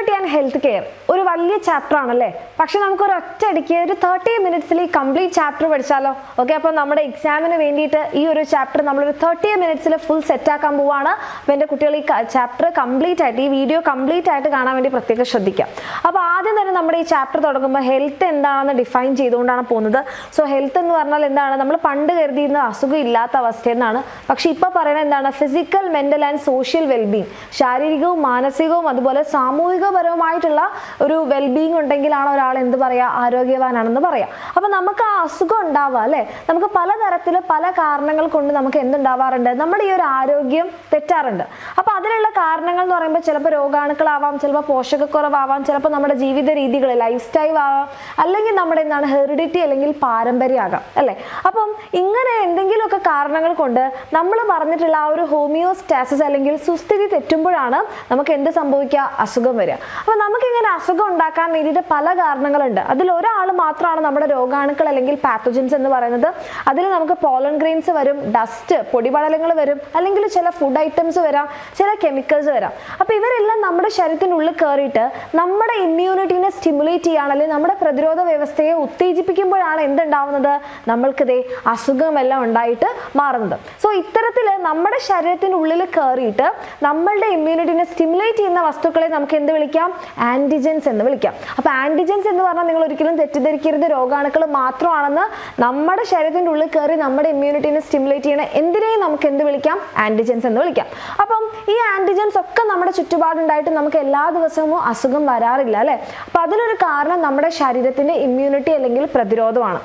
Immunity and health care ഒരു വലിയ chapter ആണല്ലേ. പക്ഷെ നമുക്ക് ഒരു ഒറ്റയടിക്ക് ഒരു 30 മിനിറ്റ്സിൽ ഈ കംപ്ലീറ്റ് ചാപ്റ്റർ പഠിച്ചാലോ? ഓക്കെ, അപ്പോൾ നമ്മുടെ എക്സാമിന് വേണ്ടിയിട്ട് ഈ ഒരു ചാപ്റ്റർ നമ്മളൊരു 30 മിനിറ്റ്സിൽ ഫുൾ സെറ്റ് ആക്കാൻ പോവാണ്. അപ്പോൾ എൻ്റെ കുട്ടികൾ ഈ ചാപ്റ്റർ കംപ്ലീറ്റ് ആയിട്ട്, ഈ വീഡിയോ കംപ്ലീറ്റ് ആയിട്ട് കാണാൻ വേണ്ടി പ്രത്യേകം ശ്രദ്ധിക്കാം. അപ്പോൾ ആദ്യം തന്നെ നമ്മുടെ ഈ ചാപ്റ്റർ തുടങ്ങുമ്പോൾ ഹെൽത്ത് എന്താണെന്ന് ഡിഫൈൻ ചെയ്തുകൊണ്ടാണ് പോകുന്നത്. സോ ഹെൽത്ത് എന്ന് പറഞ്ഞാൽ എന്താണ്? നമ്മൾ പണ്ട് കരുതിയിരുന്ന അസുഖം ഇല്ലാത്ത അവസ്ഥ എന്നാണ്. പക്ഷെ ഇപ്പോൾ പറയുന്നത് എന്താണ്? Physical, mental and social wellbeing, ശാരീരികവും മാനസികവും അതുപോലെ സാമൂഹികപരവുമായിട്ടുള്ള ഒരു വെൽബീങ് ഉണ്ടെങ്കിലാണ് ഒരാൾ എന്ത് പറയുക, ആരോഗ്യവാനാണെന്ന് പറയാം. അപ്പൊ നമുക്ക് ആ അസുഖം ഉണ്ടാവുക അല്ലെ, നമുക്ക് പലതരത്തിൽ പല കാരണങ്ങൾ കൊണ്ട് നമുക്ക് എന്തുണ്ടാവാറുണ്ട്, നമ്മുടെ ഈ ഒരു ആരോഗ്യം തെറ്റാറുണ്ട്. അപ്പൊ അതിനുള്ള കാരണങ്ങൾ എന്ന് പറയുമ്പോൾ ചിലപ്പോൾ രോഗാണുക്കളാവാം, ചിലപ്പോൾ പോഷകക്കുറവാവാം, ചിലപ്പോൾ നമ്മുടെ ജീവിത രീതികൾ, ലൈഫ് സ്റ്റൈൽ ആവാം, അല്ലെങ്കിൽ നമ്മുടെ എന്താണ് ഹെറിഡിറ്റി അല്ലെങ്കിൽ പാരമ്പര്യമാകാം അല്ലെ. അപ്പം ഇങ്ങനെ എന്തെങ്കിലുമൊക്കെ കാരണങ്ങൾ കൊണ്ട് നമ്മൾ പറഞ്ഞിട്ടുള്ള ആ ഒരു ഹോമിയോസ്റ്റാസിസ് അല്ലെങ്കിൽ സുസ്ഥിതി തെറ്റുമ്പോഴാണ് നമുക്ക് എന്ത് സംഭവിക്കുക, അസുഖം വരിക. അപ്പൊ നമുക്ക് ഇങ്ങനെ അസുഖം ഉണ്ടാക്കാൻ വേണ്ടിയിട്ട് പല കാരണങ്ങളുണ്ട്. അതിൽ ഒരാൾ മാത്രമാണ് നമ്മുടെ രോഗാണുക്കൾ അല്ലെങ്കിൽ പാത്തോജൻസ് എന്ന് പറയുന്നത്. അതിൽ നമുക്ക് പോളൻ ഗ്രെയിൻസ് വരും, ഡസ്റ്റ്, പൊടിപടലങ്ങൾ വരും, അല്ലെങ്കിൽ ചില ഫുഡ് ഐറ്റംസ് വരാം, ചില കെമിക്കൽസ് വരാം. അപ്പൊ ഇവരെല്ലാം നമ്മുടെ ശരീരത്തിനുള്ളിൽ കയറിയിട്ട് നമ്മുടെ ഇമ്മ്യൂണിറ്റിനെ സ്റ്റിമുലേറ്റ് ചെയ്യാണ്, അല്ലെങ്കിൽ നമ്മുടെ പ്രതിരോധ വ്യവസ്ഥയെ ഉത്തേജിപ്പിക്കുമ്പോഴാണ് എന്തുണ്ടാവുന്നത്, നമ്മൾക്കിതേ അസുഖമെല്ലാം ഉണ്ടായിട്ട് മാറുന്നത്. സോ ഇത്തരത്തിൽ നമ്മുടെ ശരീരത്തിനുള്ളിൽ കയറിയിട്ട് നമ്മളുടെ ഇമ്മ്യൂണിറ്റിനെ സ്റ്റിമുലേറ്റ് ചെയ്യുന്ന വസ്തുക്കളെ നമുക്ക് എന്ത് വിളിക്കാം, ആന്റിജൻസ് എന്ന് വിളിക്കാം. അപ്പൊ ആന്റിജൻസ് എന്ന് പറഞ്ഞാൽ നിങ്ങൾ ഒരിക്കലും തെറ്റിദ്ധരിക്കരുത്, രോഗാണുക്കൾ മാത്രമാണെന്ന്. നമ്മുടെ ശരീരത്തിന്റെ ഉള്ളിൽ കയറി നമ്മുടെ ഇമ്മ്യൂണിറ്റിനെ സ്റ്റിമുലേറ്റ് ചെയ്യണ എന്തിനേയും നമുക്ക് എന്ത് വിളിക്കാം, ആന്റിജൻസ് എന്ന് വിളിക്കാം. അപ്പം ഈ ആന്റിജൻസ് ഒക്കെ നമ്മുടെ ചുറ്റുപാടുണ്ടായിട്ട് നമുക്ക് എല്ലാ ദിവസവും അസുഖം വരാറില്ല അല്ലെ. അപ്പൊ അതിനൊരു കാരണം നമ്മുടെ ശരീരത്തിന്റെ ഇമ്മ്യൂണിറ്റി അല്ലെങ്കിൽ പ്രതിരോധമാണ്.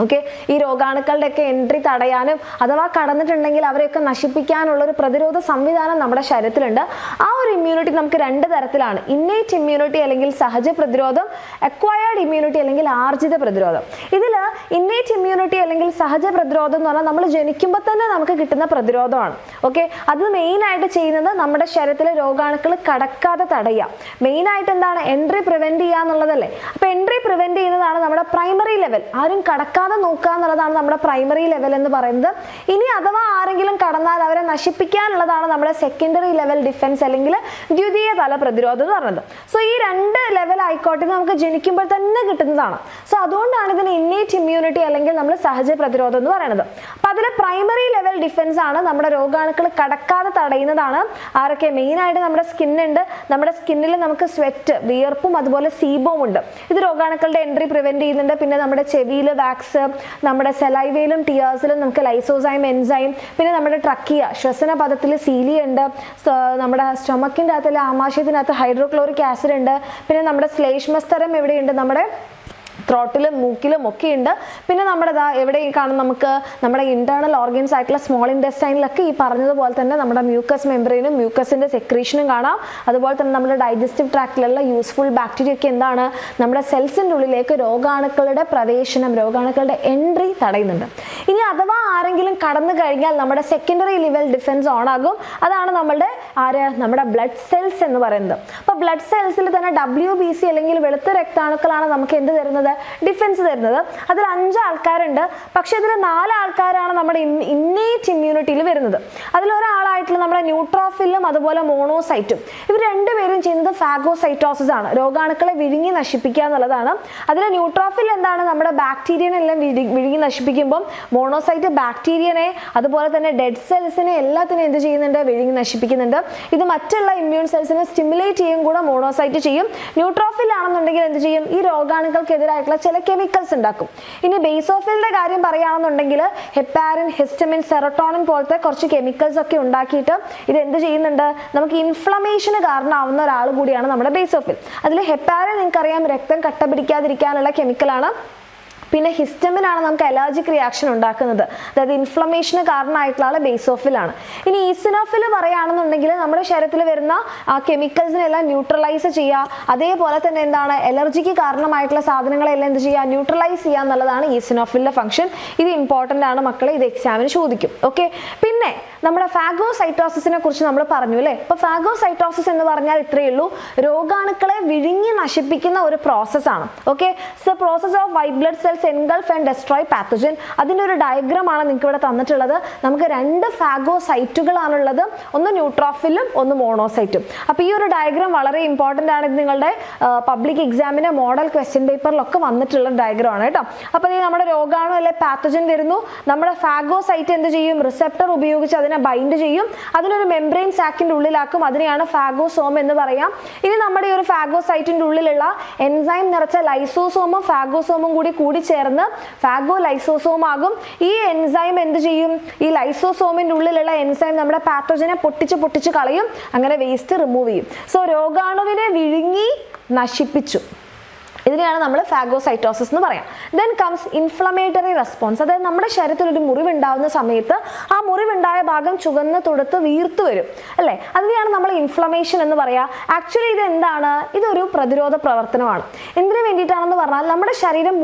ഓക്കെ, ഈ രോഗാണുക്കളുടെ ഒക്കെ എൻട്രി തടയാനും അഥവാ കടന്നിട്ടുണ്ടെങ്കിൽ അവരെയൊക്കെ നശിപ്പിക്കാനുള്ള ഒരു പ്രതിരോധ സംവിധാനം നമ്മുടെ ശരീരത്തിലുണ്ട്. ആ ഒരു ഇമ്മ്യൂണിറ്റി നമുക്ക് രണ്ട് തരത്തിലാണ്, ഇന്നേറ്റ് ഇമ്മ്യൂണിറ്റി അല്ലെങ്കിൽ സഹജ പ്രതിരോധം, അക്വയർഡ് ഇമ്മ്യൂണിറ്റി അല്ലെങ്കിൽ ആർജിത പ്രതിരോധം. ഇതിൽ ഇന്നേറ്റ് ഇമ്മ്യൂണിറ്റി അല്ലെങ്കിൽ സഹജ പ്രതിരോധം എന്ന് പറഞ്ഞാൽ നമ്മൾ ജനിക്കുമ്പോൾ തന്നെ നമുക്ക് കിട്ടുന്ന പ്രതിരോധമാണ്. ഓക്കെ, അത് മെയിനായിട്ട് ചെയ്യുന്നത് നമ്മുടെ ശരീരത്തിലെ രോഗാണുക്കൾ കടക്കാതെ തടയുക. മെയിനായിട്ട് എന്താണ്, എൻട്രി പ്രിവെന്റ് ചെയ്യുക എന്നുള്ളതല്ലേ. അപ്പൊ എൻട്രി പ്രിവെന്റ് ചെയ്യുന്നതാണ് നമ്മുടെ പ്രൈമറി ലെവൽ. ആരും കടക്കാതെ നോക്കുക എന്നുള്ളതാണ് നമ്മുടെ പ്രൈമറി ലെവൽ എന്ന് പറയുന്നത്. ഇനി അഥവാ ആരെങ്കിലും കടന്നാൽ അവരെ നശിപ്പിക്കാനുള്ളതാണ് നമ്മുടെ സെക്കൻഡറി ലെവൽ ഡിഫൻസ് അല്ലെങ്കിൽ ദ്വിതീയ തല പ്രതിരോധം എന്ന് പറയുന്നത്. സോ ഈ രണ്ട് ലെവൽ ആയിക്കോട്ടെ നമുക്ക് ജനിക്കുമ്പോൾ തന്നെ കിട്ടുന്നതാണ്. സോ അതുകൊണ്ടാണ് ഇതിന് ഇന്നേറ്റ് ഇമ്മ്യൂണിറ്റി അല്ലെങ്കിൽ നമ്മൾ സഹജ പ്രതിരോധം എന്ന് പറയുന്നത്. അപ്പൊ അതിലെ പ്രൈമറി ലെവൽ ഡിഫൻസ് ആണ് നമ്മുടെ രോഗാണുക്കൾ കടക്കാതെ തടയുന്നതാണ്. ആരൊക്കെ? മെയിനായിട്ട് നമ്മുടെ സ്കിന്നുണ്ട്. നമ്മുടെ സ്കിന്നിൽ നമുക്ക് സ്വെറ്റ്, വിയർപ്പും അതുപോലെ സീബവും ഉണ്ട്. ഇത് രോഗാണുക്കളുടെ എൻട്രി പ്രിവെന്റ് ചെയ്യുന്നുണ്ട്. പിന്നെ നമ്മുടെ ചെവിയിൽ വാക്സ്, നമ്മുടെ സെലൈവയിലും ടിയേഴ്സിലും നമുക്ക് ലൈസോസൈം, എൻസൈം, പിന്നെ നമ്മുടെ ട്രക്കിയ, ശ്വസന പദത്തിൽ സീലിയ ഉണ്ട്, നമ്മുടെ സ്റ്റൊമക്കിൻ്റെ അകത്തിൽ ആമാശയത്തിനകത്ത് ഹൈഡ്രോക്ലോറിക് ആസിഡ് ഉണ്ട്, പിന്നെ നമ്മുടെ ശ്ലേഷ്മസ്തരം എവിടെയുണ്ട്, നമ്മുടെ ത്രോട്ടിലും മൂക്കിലും ഒക്കെ ഉണ്ട്. പിന്നെ നമ്മുടെ എവിടെ കാണും, നമുക്ക് നമ്മുടെ ഇന്റേണൽ ഓർഗൻസ് ആയിട്ടുള്ള സ്മോൾ ഇൻറ്റെസ്റ്റൈനിലൊക്കെ ഈ പറഞ്ഞതുപോലെ തന്നെ നമ്മുടെ മ്യൂക്കസ് മെംബ്രെയിനും മ്യൂക്കസിന്റെ സെക്രീഷനും കാണാം. അതുപോലെ തന്നെ നമ്മുടെ ഡൈജസ്റ്റീവ് ട്രാക്റ്റിലുള്ള യൂസ്ഫുൾ ബാക്ടീരിയ ഒക്കെ എന്താണ്, നമ്മുടെ സെൽസിൻ്റെ ഉള്ളിലേക്ക് രോഗാണുക്കളുടെ പ്രവേശനം, രോഗാണുക്കളുടെ എൻട്രി തടയുന്നുണ്ട്. ഇനി അഥവാ ആരെങ്കിലും കടന്നു കഴിഞ്ഞാൽ നമ്മുടെ സെക്കൻഡറി ലെവൽ ഡിഫൻസ് ഓൺ ആകും. അതാണ് നമ്മളുടെ നമ്മുടെ ബ്ലഡ് സെൽസ് എന്ന് പറയുന്നത്. അപ്പോൾ ബ്ലഡ് സെൽസിൽ തന്നെ WBC അല്ലെങ്കിൽ വെളുത്ത രക്താണുക്കളാണ് നമുക്ക് എന്ത് തരുന്നത്, ഡിഫൻസ് തരുന്നത്. അതിൽ 5 ആൾക്കാരുണ്ട്. പക്ഷെ അതിൽ 4 ആൾക്കാരാണ് നമ്മുടെ ഇന്നേറ്റ് ഇമ്മ്യൂണിറ്റിയിൽ വരുന്നത്. അതിലൊരാളായിട്ടുള്ള നമ്മുടെ ന്യൂട്രോഫിലും അതുപോലെ മോണോസൈറ്റും. ഇവർ രണ്ടുപേരും ചെയ്യുന്നത് ഫാഗോസൈറ്റോസിസ് ആണ്, രോഗാണുക്കളെ വിഴുങ്ങി നശിപ്പിക്കുക എന്നുള്ളതാണ്. അതിൽ ന്യൂട്രോഫിൽ എന്താണ്, നമ്മുടെ ബാക്ടീരിയനെ എല്ലാം വിഴുങ്ങി നശിപ്പിക്കുമ്പോൾ മോണോസൈറ്റ് ബാക്ടീരിയനെ അതുപോലെ തന്നെ ഡെഡ് സെൽസിനെ എല്ലാത്തിനും എന്ത് ചെയ്യുന്നുണ്ട്, വിഴുങ്ങി നശിപ്പിക്കുന്നുണ്ട്. ഇത് മറ്റുള്ള ഇമ്മ്യൂൺ സെൽസിനെ സ്റ്റിമുലേറ്റ് ചെയ്യും കൂടെ മോണോസൈറ്റ് ചെയ്യും. ന്യൂട്രോഫിൽ ആണെന്നുണ്ടെങ്കിൽ എന്ത് ചെയ്യും, ഈ രോഗാണുക്കൾക്കെതിരായിട്ടുള്ള ചില കെമിക്കൽസ് ഉണ്ടാക്കും. ഇനി ബേസോഫിലിന്റെ കാര്യം പറയുകയാണെന്നുണ്ടെങ്കിൽ ഹെപ്പാരിൻ, ഹിസ്റ്റമിൻ, സെറട്ടോണിൻ പോലത്തെ കുറച്ച് കെമിക്കൽസ് ഒക്കെ ഉണ്ടാക്കിയിട്ട് ഇത് എന്ത് ചെയ്യുന്നുണ്ട്, നമുക്ക് ഇൻഫ്ലമേഷന് കാരണമാവുന്ന ഒരാൾ കൂടിയാണ് നമ്മുടെ ബേസോഫിൽ. അതിൽ ഹെപ്പാരിൻ നിങ്ങൾക്കറിയാം, രക്തം കട്ട പിടിക്കാതിരിക്കാനുള്ള കെമിക്കലാണ്. പിന്നെ ഹിസ്റ്റമിൻ ആണ് നമുക്ക് അലർജിക് റിയാക്ഷൻ ഉണ്ടാക്കുന്നത്, അതായത് ഇൻഫ്ലമേഷന് കാരണമായിട്ടുള്ള ആൾ ബേസോഫിലാണ്. ഇനി ഈസിനോഫിൽ പറയുകയാണെന്നുണ്ടെങ്കിൽ നമ്മുടെ ശരീരത്തിൽ വരുന്ന കെമിക്കൽസിനെല്ലാം ന്യൂട്രലൈസ് ചെയ്യുക. അതേപോലെ തന്നെ എന്താണ്, അലർജിക്ക് കാരണമായിട്ടുള്ള സാധനങ്ങളെല്ലാം എന്ത് ചെയ്യുക, ന്യൂട്രലൈസ് ചെയ്യുക എന്നുള്ളതാണ് ഈസിനോഫിലിന്റെ ഫംഗ്ഷൻ. ഇത് ഇമ്പോർട്ടൻ്റ് ആണ് മക്കളെ, ഇത് എക്സാമിന് ചോദിക്കും. ഓക്കെ, പിന്നെ പിന്നെ നമ്മുടെ ഫാഗോസൈറ്റോസിസിനെ കുറിച്ച് നമ്മൾ പറഞ്ഞു അല്ലേ. അപ്പോൾ ഫാഗോസൈറ്റോസിസ് എന്ന് പറഞ്ഞാൽ ഇത്രയേ ഉള്ളൂ, രോഗാണുക്കളെ വിഴുങ്ങി നശിപ്പിക്കുന്ന ഒരു പ്രോസസ്സാണ്. Okay, so process of white blood cells engulf and destroy pathogen. അതിൻ്റെ ഒരു ഡയഗ്രമാണ് നിങ്ങൾക്ക് ഇവിടെ തന്നിട്ടുള്ളത്. നമുക്ക് 2 ഫാഗോസൈറ്റുകളാണുള്ളത്, ഒന്ന് ന്യൂട്രോഫിലും ഒന്ന് മോണോസൈറ്റും. അപ്പോൾ ഈ ഒരു ഡയഗ്രാം വളരെ ഇമ്പോർട്ടൻ്റ് ആണ്. ഇത് നിങ്ങളുടെ പബ്ലിക് എക്സാമിന് മോഡൽ ക്വസ്റ്റ്യൻ പേപ്പറിലൊക്കെ വന്നിട്ടുള്ള ഡയഗ്രമാണ് കേട്ടോ. അപ്പോൾ ഇത് നമ്മുടെ രോഗാണു അല്ലെ പാത്തജൻ വരുന്നു, നമ്മുടെ ഫാഗോസൈറ്റ് എന്ത് ചെയ്യും, റിസെപ്റ്റർ ഉപയോഗിച്ച് അതിനെ ബൈൻഡ് ചെയ്യും, അതിനൊരു മെംബ്രെയിൻ സാക്കിൻ്റെ ഉള്ളിലാക്കും, അതിനെയാണ് ഫാഗോസോം എന്ന് പറയാം. ഇനി നമ്മുടെ ഈ ഒരു ഫാഗോസൈറ്റിൻ്റെ ഉള്ളിലുള്ള എൻസൈം നിറച്ച ലൈസോസോമും ഫാഗോസോമും കൂടി ചേർന്ന് ഫാഗോ ലൈസോസോം ആകും. ഈ എൻസൈം എന്ത് ചെയ്യും, ഈ ലൈസോസോമിൻ്റെ ഉള്ളിലുള്ള എൻസൈം നമ്മുടെ പാത്തോജനെ പൊട്ടിച്ച് കളയും, അങ്ങനെ വേസ്റ്റ് റിമൂവ് ചെയ്യും. സോ രോഗാണുവിനെ വിഴുങ്ങി നശിപ്പിച്ചു. ഇതിനെയാണ് നമ്മൾ ഫാഗോസൈറ്റോസിസ് എന്ന് പറയാം. Then comes inflammatory response. അതായത് നമ്മുടെ ശരീരത്തിൽ ഒരു മുറിവുണ്ടാവുന്ന സമയത്ത് ആ മുറിവുണ്ടായ ഭാഗം ചുവന്ന് തുടുത്ത് വീർത്തു വരും അല്ലേ, അതിനെയാണ് നമ്മൾ ഇൻഫ്ലമേഷൻ എന്ന് പറയാം. ആക്ച്വലി ഇത് എന്താണ്, ഇതൊരു പ്രതിരോധ പ്രവർത്തനമാണ്. എന്തിനു വേണ്ടിയിട്ടാണെന്ന് പറഞ്ഞാൽ നമ്മുടെ ശരീരം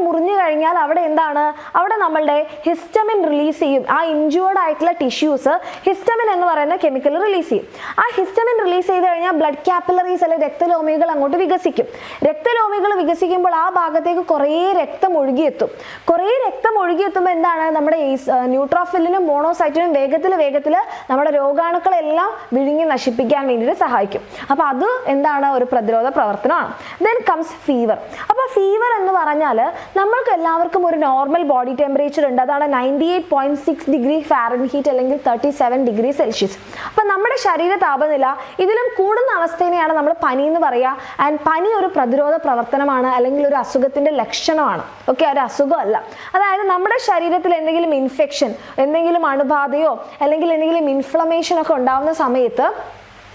മുറിഞ്ഞു കഴിഞ്ഞാൽ അവിടെ എന്താണ്, അവിടെ നമ്മളുടെ ഹിസ്റ്റമിൻ റിലീസ് ചെയ്യും. ആ ഇൻജുവേർഡ് ആയിട്ടുള്ള ടിഷ്യൂസ് ഹിസ്റ്റമിൻ എന്ന് പറയുന്ന കെമിക്കൽ റിലീസ് ചെയ്യും. ആ ഹിസ്റ്റമിൻ റിലീസ് ചെയ്ത് കഴിഞ്ഞാൽ ബ്ലഡ് കാപ്പിലറീസ് അല്ലെങ്കിൽ രക്തലോമികൾ അങ്ങോട്ട് വികസിക്കും. രക്തലോമികൾ വികസിക്കുമ്പോൾ ആ ഭാഗത്തേക്ക് കുറേ രക്തം ഒഴുകിയെത്തുമ്പോൾ എന്താണ്, നമ്മുടെ ന്യൂട്രോഫിലിനും മോണോസൈറ്റിനും വേഗത്തിൽ നമ്മുടെ രോഗാണുക്കളെല്ലാം വിഴുങ്ങി നശിപ്പിക്കാൻ വേണ്ടിയിട്ട് സഹായിക്കും. അപ്പോൾ അത് എന്താണ്, ഒരു പ്രതിരോധ പ്രവർത്തനമാണ്. Then comes fever. അപ്പോൾ ഫീവർ എന്ന് പറഞ്ഞാൽ നമ്മൾക്ക് എല്ലാവർക്കും ഒരു നോർമൽ ബോഡി ടെമ്പറേച്ചർ ഉണ്ട്, അതാണ് 98.6 ഡിഗ്രി ഫാരൻഹീറ്റ് അല്ലെങ്കിൽ 37 ഡിഗ്രി സെൽഷ്യസ്. അപ്പം നമ്മുടെ ശരീര താപനില ഇതിലും കൂടുന്ന അവസ്ഥയെയാണ് നമ്മൾ പനി എന്ന് പറയുക. ആൻഡ് പനി ഒരു പ്രതിരോധ പ്രവർത്തനമാണ് അല്ലെങ്കിൽ ഒരു അസുഖത്തിന്റെ ലക്ഷണമാണ്. ഓക്കെ, ഒരു അസുഖമല്ല. അതായത് നമ്മുടെ ശരീരത്തിൽ എന്തെങ്കിലും ഇൻഫെക്ഷൻ, എന്തെങ്കിലും അണുബാധയോ അല്ലെങ്കിൽ എന്തെങ്കിലും ഇൻഫ്ലമേഷൻ ഒക്കെ ഉണ്ടാവുന്ന സമയത്ത്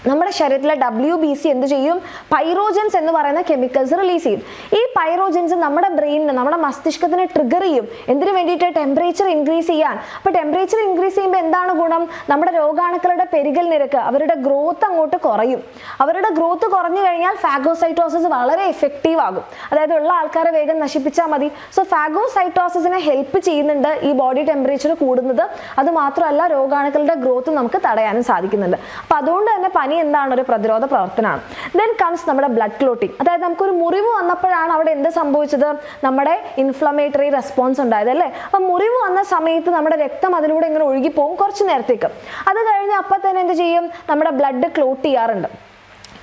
നമ്മുടെ ശരീരത്തിലെ WBC എന്ത് ചെയ്യും, പൈറോജൻസ് എന്ന് പറയുന്ന കെമിക്കൽസ് റിലീസ് ചെയ്യും. ഈ പൈറോജൻസ് നമ്മുടെ ബ്രെയിനിന്, നമ്മുടെ മസ്തിഷ്കത്തിനെ ട്രിഗർ ചെയ്യും. എന്തിനു വേണ്ടിയിട്ട്, ടെമ്പറേച്ചർ ഇൻക്രീസ് ചെയ്യാൻ. അപ്പോൾ ടെമ്പറേച്ചർ ഇൻക്രീസ് ചെയ്യുമ്പോൾ എന്താണ് ഗുണം, നമ്മുടെ രോഗാണുക്കളുടെ പെരുകൽ നിരക്ക്, അവരുടെ ഗ്രോത്ത് അങ്ങോട്ട് കുറയും. അവരുടെ ഗ്രോത്ത് കുറഞ്ഞു കഴിഞ്ഞാൽ ഫാഗോസൈറ്റോസിസ് വളരെ എഫക്റ്റീവ് ആകും. അതായത് ഉള്ള ആൾക്കാരെ വേഗം നശിപ്പിച്ചാൽ മതി. സോ ഫാഗോസൈറ്റോസിസിനെ ഹെൽപ്പ് ചെയ്യുന്നുണ്ട് ഈ ബോഡി ടെമ്പറേച്ചർ കൂടുന്നത്. അത് മാത്രമല്ല രോഗാണുക്കളുടെ ഗ്രോത്ത് നമുക്ക് തടയാനും സാധിക്കുന്നുണ്ട്. അപ്പോൾ അതുകൊണ്ട് തന്നെ പനി എന്താണ്, ഒരു പ്രതിരോധ പ്രവർത്തനമാണ്. ദെൻ കംസ് നമ്മുടെ ബ്ലഡ് ക്ലോട്ടിങ്. അതായത് നമുക്കൊരു മുറിവ് വന്നപ്പോഴാണ് അവിടെ എന്ത് സംഭവിച്ചത്, നമ്മുടെ ഇൻഫ്ലമേറ്ററി റെസ്പോൺസ് ഉണ്ടായത് അല്ലേ. അപ്പം മുറിവ് വന്ന സമയത്ത് നമ്മുടെ രക്തം അതിലൂടെ ഇങ്ങനെ ഒഴുകിപ്പോകും കുറച്ച് നേരത്തേക്ക്. അത് കഴിഞ്ഞ് അപ്പം തന്നെ എന്ത് ചെയ്യും, നമ്മുടെ ബ്ലഡ് ക്ലോട്ട് ചെയ്യാറുണ്ട്.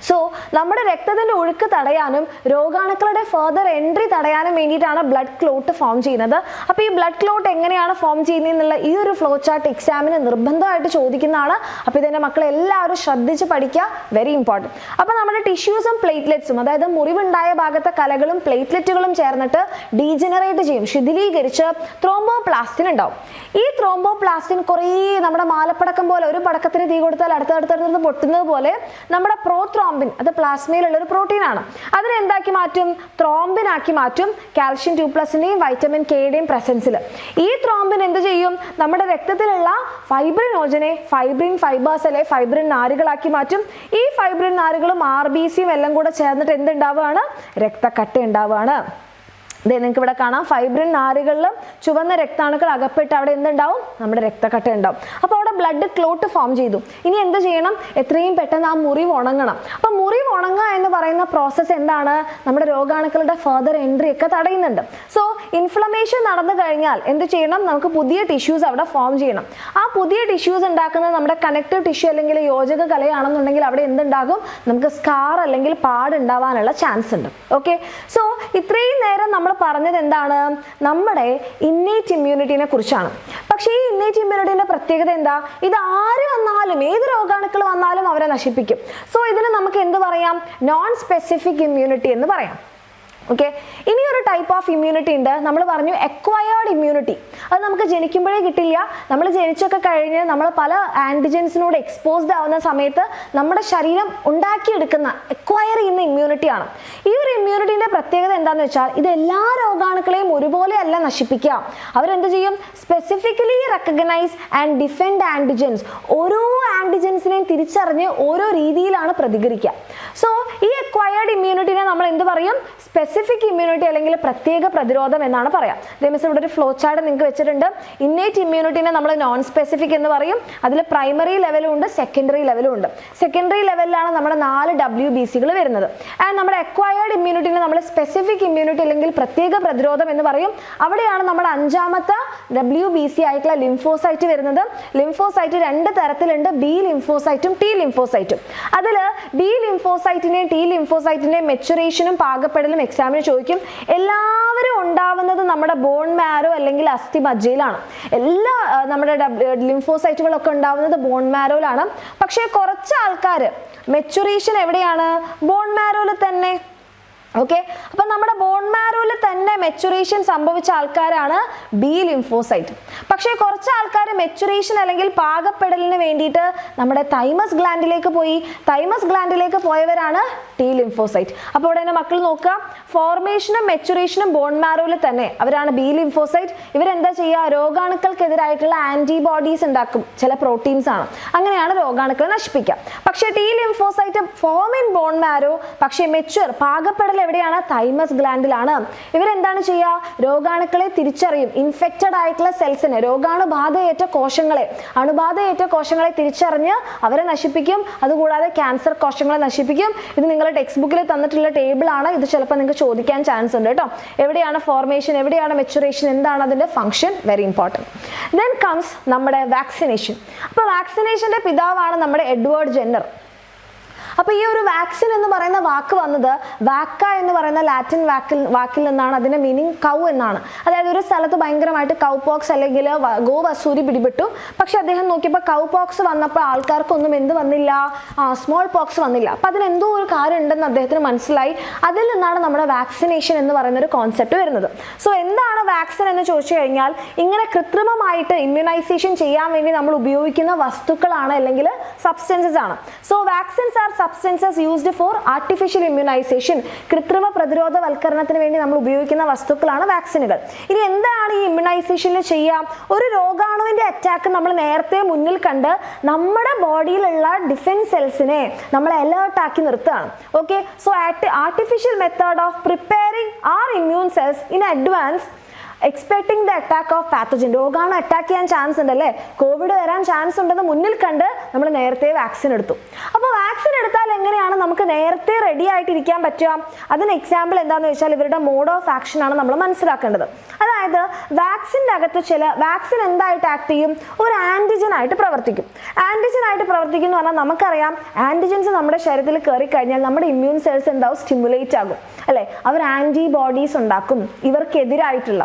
സോ നമ്മുടെ രക്തത്തിൻ്റെ ഒഴുക്ക് തടയാനും രോഗാണുക്കളുടെ ഫർദർ എൻട്രി തടയാനും വേണ്ടിയിട്ടാണ് ബ്ലഡ് ക്ലോട്ട് ഫോം ചെയ്യുന്നത്. അപ്പോൾ ഈ ബ്ലഡ് ക്ലോട്ട് എങ്ങനെയാണ് ഫോം ചെയ്യുന്നതെന്നുള്ള ഈ ഒരു ഫ്ലോ ചാർട്ട് എക്സാമിന് നിർബന്ധമായിട്ട് ചോദിക്കുന്നതാണ്. അപ്പോൾ ഇതിൻ്റെ മക്കൾ എല്ലാവരും ശ്രദ്ധിച്ച് പഠിക്കുക, വെരി ഇമ്പോർട്ടൻറ്റ്. അപ്പോൾ നമ്മുടെ ടിഷ്യൂസും പ്ലേറ്റ്ലെറ്റ്സും, അതായത് മുറിവുണ്ടായ ഭാഗത്തെ കലകളും പ്ലേറ്റ്ലെറ്റുകളും ചേർന്നിട്ട് ഡീജനറേറ്റ് ചെയ്യും, ശിഥിലീകരിച്ച് ത്രോംബോപ്ലാസ്റ്റിൻ ഉണ്ടാവും. ഈ ത്രോംബോപ്ലാസ്റ്റിൻ കുറേ നമ്മുടെ മാലപ്പടക്കം പോലെ, ഒരു പടക്കത്തിന് തീ കൊടുത്താൽ അടുത്തടുത്തടുത്ത് പൊട്ടുന്നത് പോലെ നമ്മുടെ പ്രോത്രോംബിൻ, അത് പ്ലാസ്മയിലുള്ള ഒരു പ്രോട്ടീൻ ആണ്, അതിനെ എന്താക്കി മാറ്റും, ത്രോംബിൻ ആക്കി മാറ്റും. കാൽഷ്യം 2+ന്റെയും വൈറ്റമിൻ കെയുടെയും പ്രസൻസിൽ ഈ ത്രോംബിൻ എന്ത് ചെയ്യും, നമ്മുടെ രക്തത്തിലുള്ള ഫൈബ്രിനോജനെ ഫൈബ്രിൻ ഫൈബേഴ്സ് അല്ലെ ഫൈബ്രിൻ നാരുകളാക്കി മാറ്റും. ഈ ഫൈബ്രിൻ നാരുകളും RBCയും എല്ലാം കൂടെ ചേർന്നിട്ട് എന്തുണ്ടാവുകയാണ്, രക്തക്കട്ട ഉണ്ടാവുകയാണ്. നിങ്ങൾക്ക് ഇവിടെ കാണാം, ഫൈബ്രിൻ നാരുകളിലും ചുവന്ന രക്താണുക്കൾ അകപ്പെട്ട് അവിടെ എന്തുണ്ടാവും, നമ്മുടെ രക്തക്കട്ട ഉണ്ടാവും. അപ്പോൾ അവിടെ ബ്ലഡ് ക്ലോട്ട് ഫോം ചെയ്തു. ഇനി എന്ത് ചെയ്യണം, എത്രയും പെട്ടെന്ന് ആ മുറിവ് ഉണങ്ങണം. അപ്പോൾ മുറിവ് ഉണങ്ങുക എന്ന് പറയുന്ന പ്രോസസ്സ് എന്താണ്, നമ്മുടെ രോഗാണുക്കളുടെ ഫർദർ എൻട്രി ഒക്കെ തടയുന്നുണ്ട്. സോ ഇൻഫ്ലമേഷൻ നടന്നു കഴിഞ്ഞാൽ എന്ത് ചെയ്യണം, നമുക്ക് പുതിയ ടിഷ്യൂസ് അവിടെ ഫോം ചെയ്യണം. ആ പുതിയ ടിഷ്യൂസ് ഉണ്ടാക്കുന്നത് നമ്മുടെ കണക്റ്റീവ് ടിഷ്യൂ അല്ലെങ്കിൽ യോജക കലയാണെന്നുണ്ടെങ്കിൽ അവിടെ എന്തുണ്ടാകും, നമുക്ക് സ്കാർ അല്ലെങ്കിൽ പാട് ഉണ്ടാവാനുള്ള ചാൻസ് ഉണ്ട്. ഓക്കെ, സോ ഇത്രയും നേരം നമ്മൾ പറഞ്ഞത് എന്താണ്, നമ്മുടെ ഇന്നേറ്റ് ഇമ്മ്യൂണിറ്റിനെ കുറിച്ചാണ്. പക്ഷേ ഈ ഇന്നേറ്റ് ഇമ്മ്യൂണിറ്റിന്റെ പ്രത്യേകത എന്താ, ഇത് ആര് വന്നാലും ഏത് രോഗാണുക്കൾ വന്നാലും അവരെ നശിപ്പിക്കും. സോ ഇതിന് നമുക്ക് എന്ത് പറയാം, നോൺ സ്പെസിഫിക് ഇമ്മ്യൂണിറ്റി എന്ന് പറയാം. ഓക്കെ, ഇനി ഒരു ടൈപ്പ് ഓഫ് ഇമ്മ്യൂണിറ്റി ഉണ്ട്, നമ്മൾ പറഞ്ഞു എക്വയർഡ് ഇമ്മ്യൂണിറ്റി. അത് നമുക്ക് ജനിക്കുമ്പോഴേ കിട്ടില്ല. നമ്മൾ ജനിച്ചൊക്കെ കഴിഞ്ഞ് നമ്മൾ പല ആൻറ്റിജൻസിനോട് എക്സ്പോസ്ഡ് ആവുന്ന സമയത്ത് നമ്മുടെ ശരീരം ഉണ്ടാക്കിയെടുക്കുന്ന എക്വയർ ചെയ്യുന്ന ഇമ്മ്യൂണിറ്റിയാണ്. ഈ ഒരു ഇമ്മ്യൂണിറ്റിൻ്റെ പ്രത്യേകത എന്താണെന്ന് വെച്ചാൽ ഇത് എല്ലാ രോഗാണുക്കളെയും ഒരുപോലെ അല്ല നശിപ്പിക്കുക. അവരെന്ത് ചെയ്യും, specifically recognise and defend antigens. ഓരോ ആൻറ്റിജൻസിനെയും തിരിച്ചറിഞ്ഞ് ഓരോ രീതിയിലാണ് പ്രതികരിക്കുക. സോ ഈ എക്വയർഡ് അക്വയർഡ് ഇമ്മ്യൂണിറ്റിനെ നമ്മൾ എന്ത് പറയും? സ്പെസിഫിക് ഇമ്മ്യൂണിറ്റി അല്ലെങ്കിൽ പ്രത്യേക പ്രതിരോധം എന്നാണ് പറയാം. മിസ് ഇവിടെ ഒരു ഫ്ലോ ചാർട്ട് നിങ്ങൾക്ക് വെച്ചിട്ടുണ്ട്. ഇന്നേറ്റ് ഇമ്മ്യൂണിറ്റിനെ നമ്മൾ നോൺ സ്പെസിഫിക് എന്ന് പറയും. അതിൽ പ്രൈമറി ലെവലും ഉണ്ട്, സെക്കൻഡറി ലെവലും ഉണ്ട്. സെക്കൻഡറി ലെവലിലാണ് നമ്മുടെ 4 WBCകൾ വരുന്നത്. ആൻഡ് നമ്മുടെ അക്വയർഡ് ഇമ്മ്യൂണിറ്റിനെ നമ്മൾ സ്പെസിഫിക് ഇമ്മ്യൂണിറ്റി അല്ലെങ്കിൽ പ്രത്യേക പ്രതിരോധം എന്ന് പറയും. അവിടെയാണ് നമ്മുടെ 5ാമത്തെ WBC ആയിട്ടുള്ള ലിംഫോസൈറ്റ് വരുന്നത്. ലിംഫോസൈറ്റ് 2 തരത്തിലുണ്ട്, ബി ലിംഫോസൈറ്റും ടി ലിംഫോസൈറ്റും. അതിൽ ബി ലിംഫോസൈറ്റിന്റെയും ടി ലിംഫോസൈറ്റിന്റെയും മെച്ചുറേഷനും പാകപ്പെടലും എക്സാമിന് ചോദിക്കും. എല്ലാവരും ഉണ്ടാവുന്നത് നമ്മുടെ ബോൺ മാരോ അല്ലെങ്കിൽ അസ്ഥി മജ്ജയിലാണ്. എല്ലാ നമ്മുടെ ലിംഫോസൈറ്റുകളൊക്കെ ഉണ്ടാവുന്നത് ബോൺ മാരോയിലാണ്. പക്ഷേ കുറച്ച് ആൾക്കാർ മെച്ചുറേഷൻ എവിടെയാണ്? ബോൺ മാരോയിൽ തന്നെ. ഓക്കെ, അപ്പൊ നമ്മുടെ ബോൺ മാരോയിൽ തന്നെ മെച്ചുറേഷൻ സംഭവിച്ച ആൾക്കാരാണ് ബി ലിംഫോസൈറ്റ്. പക്ഷേ കുറച്ച് ആൾക്കാർ മെച്ചുറേഷൻ അല്ലെങ്കിൽ പാകപ്പെടലിന് വേണ്ടിയിട്ട് നമ്മുടെ തൈമസ് ഗ്ലാൻഡിലേക്ക് പോയി. തൈമസ് ഗ്ലാൻഡിലേക്ക് പോയവരാണ് ടി ലിംഫോസൈറ്റ്. അപ്പോൾ ഇവിടെ തന്നെ മക്കൾ നോക്കുക, ഫോർമേഷനും മെച്ചുറേഷനും ബോൺ മാരോയിൽ തന്നെ അവരാണ് ബി ലിംഫോസൈറ്റ്. ഇവരെന്താ ചെയ്യുക? രോഗാണുക്കൾക്കെതിരായിട്ടുള്ള ആന്റിബോഡീസ് ഉണ്ടാക്കും, ചില പ്രോട്ടീൻസ് ആണ്. അങ്ങനെയാണ് രോഗാണുക്കളെ നശിപ്പിക്കുക. പക്ഷേ T lymphocyte form in bone marrow, പക്ഷേ മെച്ചുവർ പാകപ്പെടൽ എവിടെയാണ്? തൈമസ് ഗ്ലാൻഡിലാണ്. ഇവരെന്താണ് ചെയ്യുക? രോഗാണുക്കളെ തിരിച്ചറിയും. ഇൻഫെക്റ്റഡ് ആയിട്ടുള്ള സെൽസിനെ, രോഗാണുബാധയേറ്റ കോശങ്ങളെ, അണുബാധയേറ്റ കോശങ്ങളെ തിരിച്ചറിഞ്ഞ് അവരെ നശിപ്പിക്കും. അതുകൂടാതെ ക്യാൻസർ കോശങ്ങളെ നശിപ്പിക്കും. ഇത് നിങ്ങളുടെ ടെക്സ്റ്റ് ബുക്കിൽ തന്നിട്ടുള്ള ടേബിൾ ആണ്. ഇത് ചിലപ്പോൾ നിങ്ങൾക്ക് ചോദിക്കാൻ ചാൻസ് ഉണ്ട് കേട്ടോ. എവിടെയാണ് ഫോർമേഷൻ, എവിടെയാണ് മെച്ചുറേഷൻ, എന്താണ് അതിന്റെ function? Very important. Then comes നമ്മുടെ വാക്സിനേഷൻ. അപ്പോൾ വാക്സിനേഷന്റെ പിതാവാണ് നമ്മുടെ എഡ്വേർഡ് ജെന്നർ. അപ്പോൾ ഈ ഒരു വാക്സിൻ എന്ന് പറയുന്ന വാക്ക് വന്നത് വാക്ക എന്ന് പറയുന്ന ലാറ്റിൻ വാക്കിൽ നിന്നാണ്. അതിന്റെ മീനിങ് കൗ എന്നാണ്. അതായത് ഒരു സ്ഥലത്ത് ഭയങ്കരമായിട്ട് കൗ പോക്സ് അല്ലെങ്കിൽ ഗോ വസൂരി പിടിപെട്ടു. പക്ഷെ അദ്ദേഹം നോക്കിയപ്പോൾ കൗ പോക്സ് വന്നപ്പോൾ ആൾക്കാർക്കൊന്നും എന്ത് വന്നില്ല? സ്മോൾ പോക്സ് വന്നില്ല. അപ്പം അതിനെന്തോ ഒരു കാര്യം ഉണ്ടെന്ന് അദ്ദേഹത്തിന് മനസ്സിലായി. അതിൽ നിന്നാണ് നമ്മുടെ വാക്സിനേഷൻ എന്ന് പറയുന്ന ഒരു കോൺസെപ്റ്റ് വരുന്നത്. സോ എന്താണ് വാക്സിൻ എന്ന് ചോദിച്ചു കഴിഞ്ഞാൽ, ഇങ്ങനെ കൃത്രിമമായിട്ട് ഇമ്മ്യൂണൈസേഷൻ ചെയ്യാൻ വേണ്ടി നമ്മൾ ഉപയോഗിക്കുന്ന വസ്തുക്കളാണ് അല്ലെങ്കിൽ സബ്സ്റ്റൻസസ് ആണ്. So vaccines R substances used for artificial immunization. കൃത്രിമ പ്രതിരോധവൽക്കരണത്തിന് വേണ്ടി നമ്മൾ ഉപയോഗിക്കുന്ന വസ്തുക്കളാണ് വാക്സിനുകൾ. ഇനി എന്താണ് ഈ ഇമ്മ്യൂണൈസേഷനിൽ ചെയ്യാം? ഒരു രോഗാണുവിന്റെ അറ്റാക്ക് നമ്മൾ നേരത്തെ മുന്നിൽ കണ്ട് നമ്മുടെ ബോഡിയിലുള്ള ഡിഫൻസ് സെൽസിനെ നമ്മൾ അലേർട്ട് ആക്കി നിർത്തുകയാണ്. Okay, so artificial method of preparing our immune cells in advance expecting the attack of pathogen. രോഗാണു അറ്റാക്ക് ചെയ്യാൻ ചാൻസ് ഉണ്ട് അല്ലേ, കോവിഡ് വരാൻ ചാൻസ് ഉണ്ടെന്ന് മുന്നിൽ കണ്ട് നമ്മൾ നേരത്തെ വാക്സിൻ എടുത്തു. അപ്പോൾ വാക്സിൻ എടുത്താൽ എങ്ങനെയാണ് നമുക്ക് നേരത്തെ റെഡി ആയിട്ടിരിക്കാൻ പറ്റുക? അതിന് എക്സാമ്പിൾ എന്താണെന്ന് വെച്ചാൽ ഇവരുടെ മോഡ് ഓഫ് ആക്ഷൻ ആണ് നമ്മൾ മനസ്സിലാക്കേണ്ടത്. അതായത് വാക്സിൻ്റെ അകത്ത് വാക്സിൻ എന്തായിട്ട് ആക്ട് ചെയ്യും? ഒരു ആൻറ്റിജൻ ആയിട്ട് പ്രവർത്തിക്കും. ആൻറ്റിജൻ ആയിട്ട് പ്രവർത്തിക്കും എന്ന് പറഞ്ഞാൽ നമുക്കറിയാം, ആൻറ്റിജൻസ് നമ്മുടെ ശരീരത്തിൽ കയറി കഴിഞ്ഞാൽ നമ്മുടെ ഇമ്മ്യൂൺ സെൽസ് എന്താവും? സ്റ്റിമുലേറ്റ് ആകും അല്ലേ, അവർ ആൻറ്റിബോഡീസ് ഉണ്ടാക്കും ഇവർക്കെതിരായിട്ടുള്ള.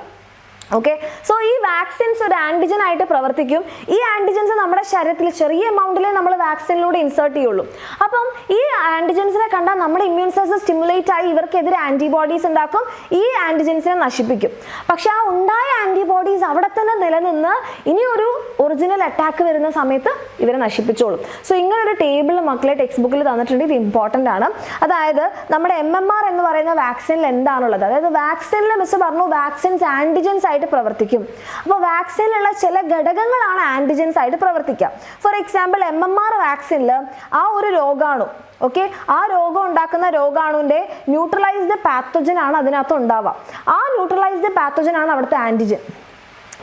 ഓക്കെ, സോ ഈ വാക്സിൻസ് ഒരു ആൻറ്റിജൻ ആയിട്ട് പ്രവർത്തിക്കും. ഈ ആൻറ്റിജൻസ് നമ്മുടെ ശരീരത്തിൽ ചെറിയ എമൗണ്ടിലേ നമ്മൾ വാക്സിനിലൂടെ ഇൻസേർട്ട് ചെയ്യുള്ളൂ. അപ്പം ഈ ആൻറ്റിജൻസിനെ കണ്ടാൽ നമ്മുടെ ഇമ്മ്യൂൺ സെൽസ് സ്റ്റിമുലേറ്റ് ആയി ഇവർക്കെതിരെ ആൻറ്റിബോഡീസ് ഉണ്ടാക്കും, ഈ ആൻറ്റിജൻസിനെ നശിപ്പിക്കും. പക്ഷെ ആ ഉണ്ടായ ആൻറ്റിബോഡീസ് അവിടെ തന്നെ നിലനിന്ന് ഇനി ഒരു ഒറിജിനൽ അറ്റാക്ക് വരുന്ന സമയത്ത് ഇവരെ നശിപ്പിച്ചോളും. സോ ഇങ്ങനൊരു ടേബിൾ മക്കളെ ടെക്സ്റ്റ് ബുക്കിൽ തന്നിട്ടുണ്ട്. ഇത് ഇമ്പോർട്ടൻ്റ് ആണ്. അതായത് നമ്മുടെ MMR എന്ന് പറയുന്ന വാക്സിനിൽ എന്താണുള്ളത്? അതായത് വാക്സിനിൽ മിസ് പറഞ്ഞു വാക്സിൻസ് ആൻറ്റിജൻസ് ആയിട്ട് പ്രവർത്തിക്കും. അപ്പോൾ വാക്സിനിലുള്ള ചില ഘടകങ്ങളാണ് ആൻറ്റിജൻസ് ആയിട്ട് പ്രവർത്തിക്കുക. ഫോർ എക്സാമ്പിൾ MMR വാക്സിനിൽ ആ ഒരു രോഗാണു, ഓക്കെ, ആ രോഗം ഉണ്ടാക്കുന്ന രോഗാണുവിൻ്റെ ന്യൂട്രലൈസ്ഡ് പാത്തോജൻ ആണ് അതിനകത്ത് ഉണ്ടാവുക. ആ ന്യൂട്രലൈസ്ഡ് പാത്തോജൻ ആണ് അവിടുത്തെ ആൻറ്റിജൻ.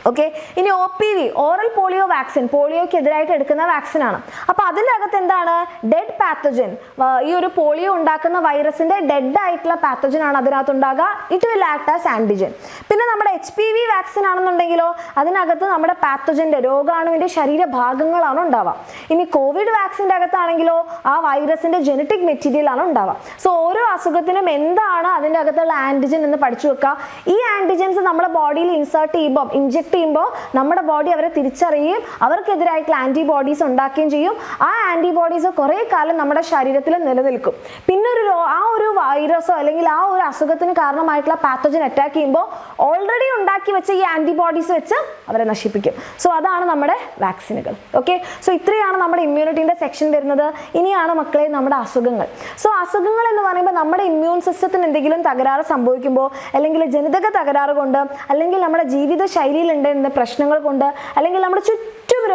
ഓക്കെ, ഇനി OPV ഓറൽ പോളിയോ വാക്സിൻ, പോളിയോയ്ക്ക് എതിരായിട്ട് എടുക്കുന്ന വാക്സിൻ ആണ്. അപ്പോൾ അതിൻ്റെ അകത്ത് എന്താണ്? Dead pathogen. ഈ ഒരു പോളിയോ ഉണ്ടാക്കുന്ന വൈറസിന്റെ ഡെഡ് ആയിട്ടുള്ള പാത്തജൻ ആണ് അതിനകത്ത് ഉണ്ടാകുക. It will act as antigen. പിന്നെ നമ്മുടെ HPV വാക്സിൻ ആണെന്നുണ്ടെങ്കിലോ അതിനകത്ത് നമ്മുടെ പാത്തജന്റെ രോഗാണുവിന്റെ ശരീരഭാഗങ്ങളാണ് ഉണ്ടാവുക. ഇനി കോവിഡ് വാക്സിൻ്റെ അകത്താണെങ്കിലോ ആ വൈറസിന്റെ ജനറ്റിക് മെറ്റീരിയൽ ആണ് ഉണ്ടാവുക. സോ ഓരോ അസുഖത്തിനും എന്താണ് അതിൻ്റെ അകത്തുള്ള ആൻറ്റിജൻ എന്ന് പഠിച്ചു വെക്കുക. ഈ ആൻറ്റിജൻസ് നമ്മുടെ ബോഡിയിൽ ഇൻസേർട്ട് ചെയ്യുമ്പോൾ, ഇഞ്ചെക്ട് ചെയ്യുമ്പോൾ നമ്മുടെ ബോഡി അവരെ തിരിച്ചറിയുകയും അവർക്കെതിരായിട്ടുള്ള ആൻറ്റിബോഡീസ് ഉണ്ടാക്കുകയും ചെയ്യും. ആ ആൻറ്റിബോഡീസ് കുറേ കാലം നമ്മുടെ ശരീരത്തിൽ നിലനിൽക്കും. പിന്നെ ആ ഒരു വൈറസോ അല്ലെങ്കിൽ ആ ഒരു അസുഖത്തിന് കാരണമായിട്ടുള്ള പാത്തോജൻ അറ്റാക്ക് ചെയ്യുമ്പോൾ ഓൾറെഡി ഉണ്ടാക്കി വെച്ച ഈ ആൻറ്റിബോഡീസ് വെച്ച് അവരെ നശിപ്പിക്കും. സോ അതാണ് നമ്മുടെ വാക്സിനുകൾ. ഓക്കെ, സോ ഇത്രയാണ് നമ്മുടെ ഇമ്മ്യൂണിറ്റീൻ്റെ സെക്ഷൻ വരുന്നത്. ഇനിയാണ് മക്കളെ നമ്മുടെ അസുഖങ്ങൾ. സോ അസുഖങ്ങൾ എന്ന് പറയുമ്പോൾ നമ്മുടെ ഇമ്മ്യൂൺ സിസ്റ്റത്തിന് എന്തെങ്കിലും തകരാറ് സംഭവിക്കുമ്പോൾ, അല്ലെങ്കിൽ ജനിതക തകരാറ് കൊണ്ട്, അല്ലെങ്കിൽ നമ്മുടെ ജീവിത ശൈലിയിൽ എന്ന പ്രശ്നങ്ങൾ കൊണ്ട്, അല്ലെങ്കിൽ നമ്മുടെ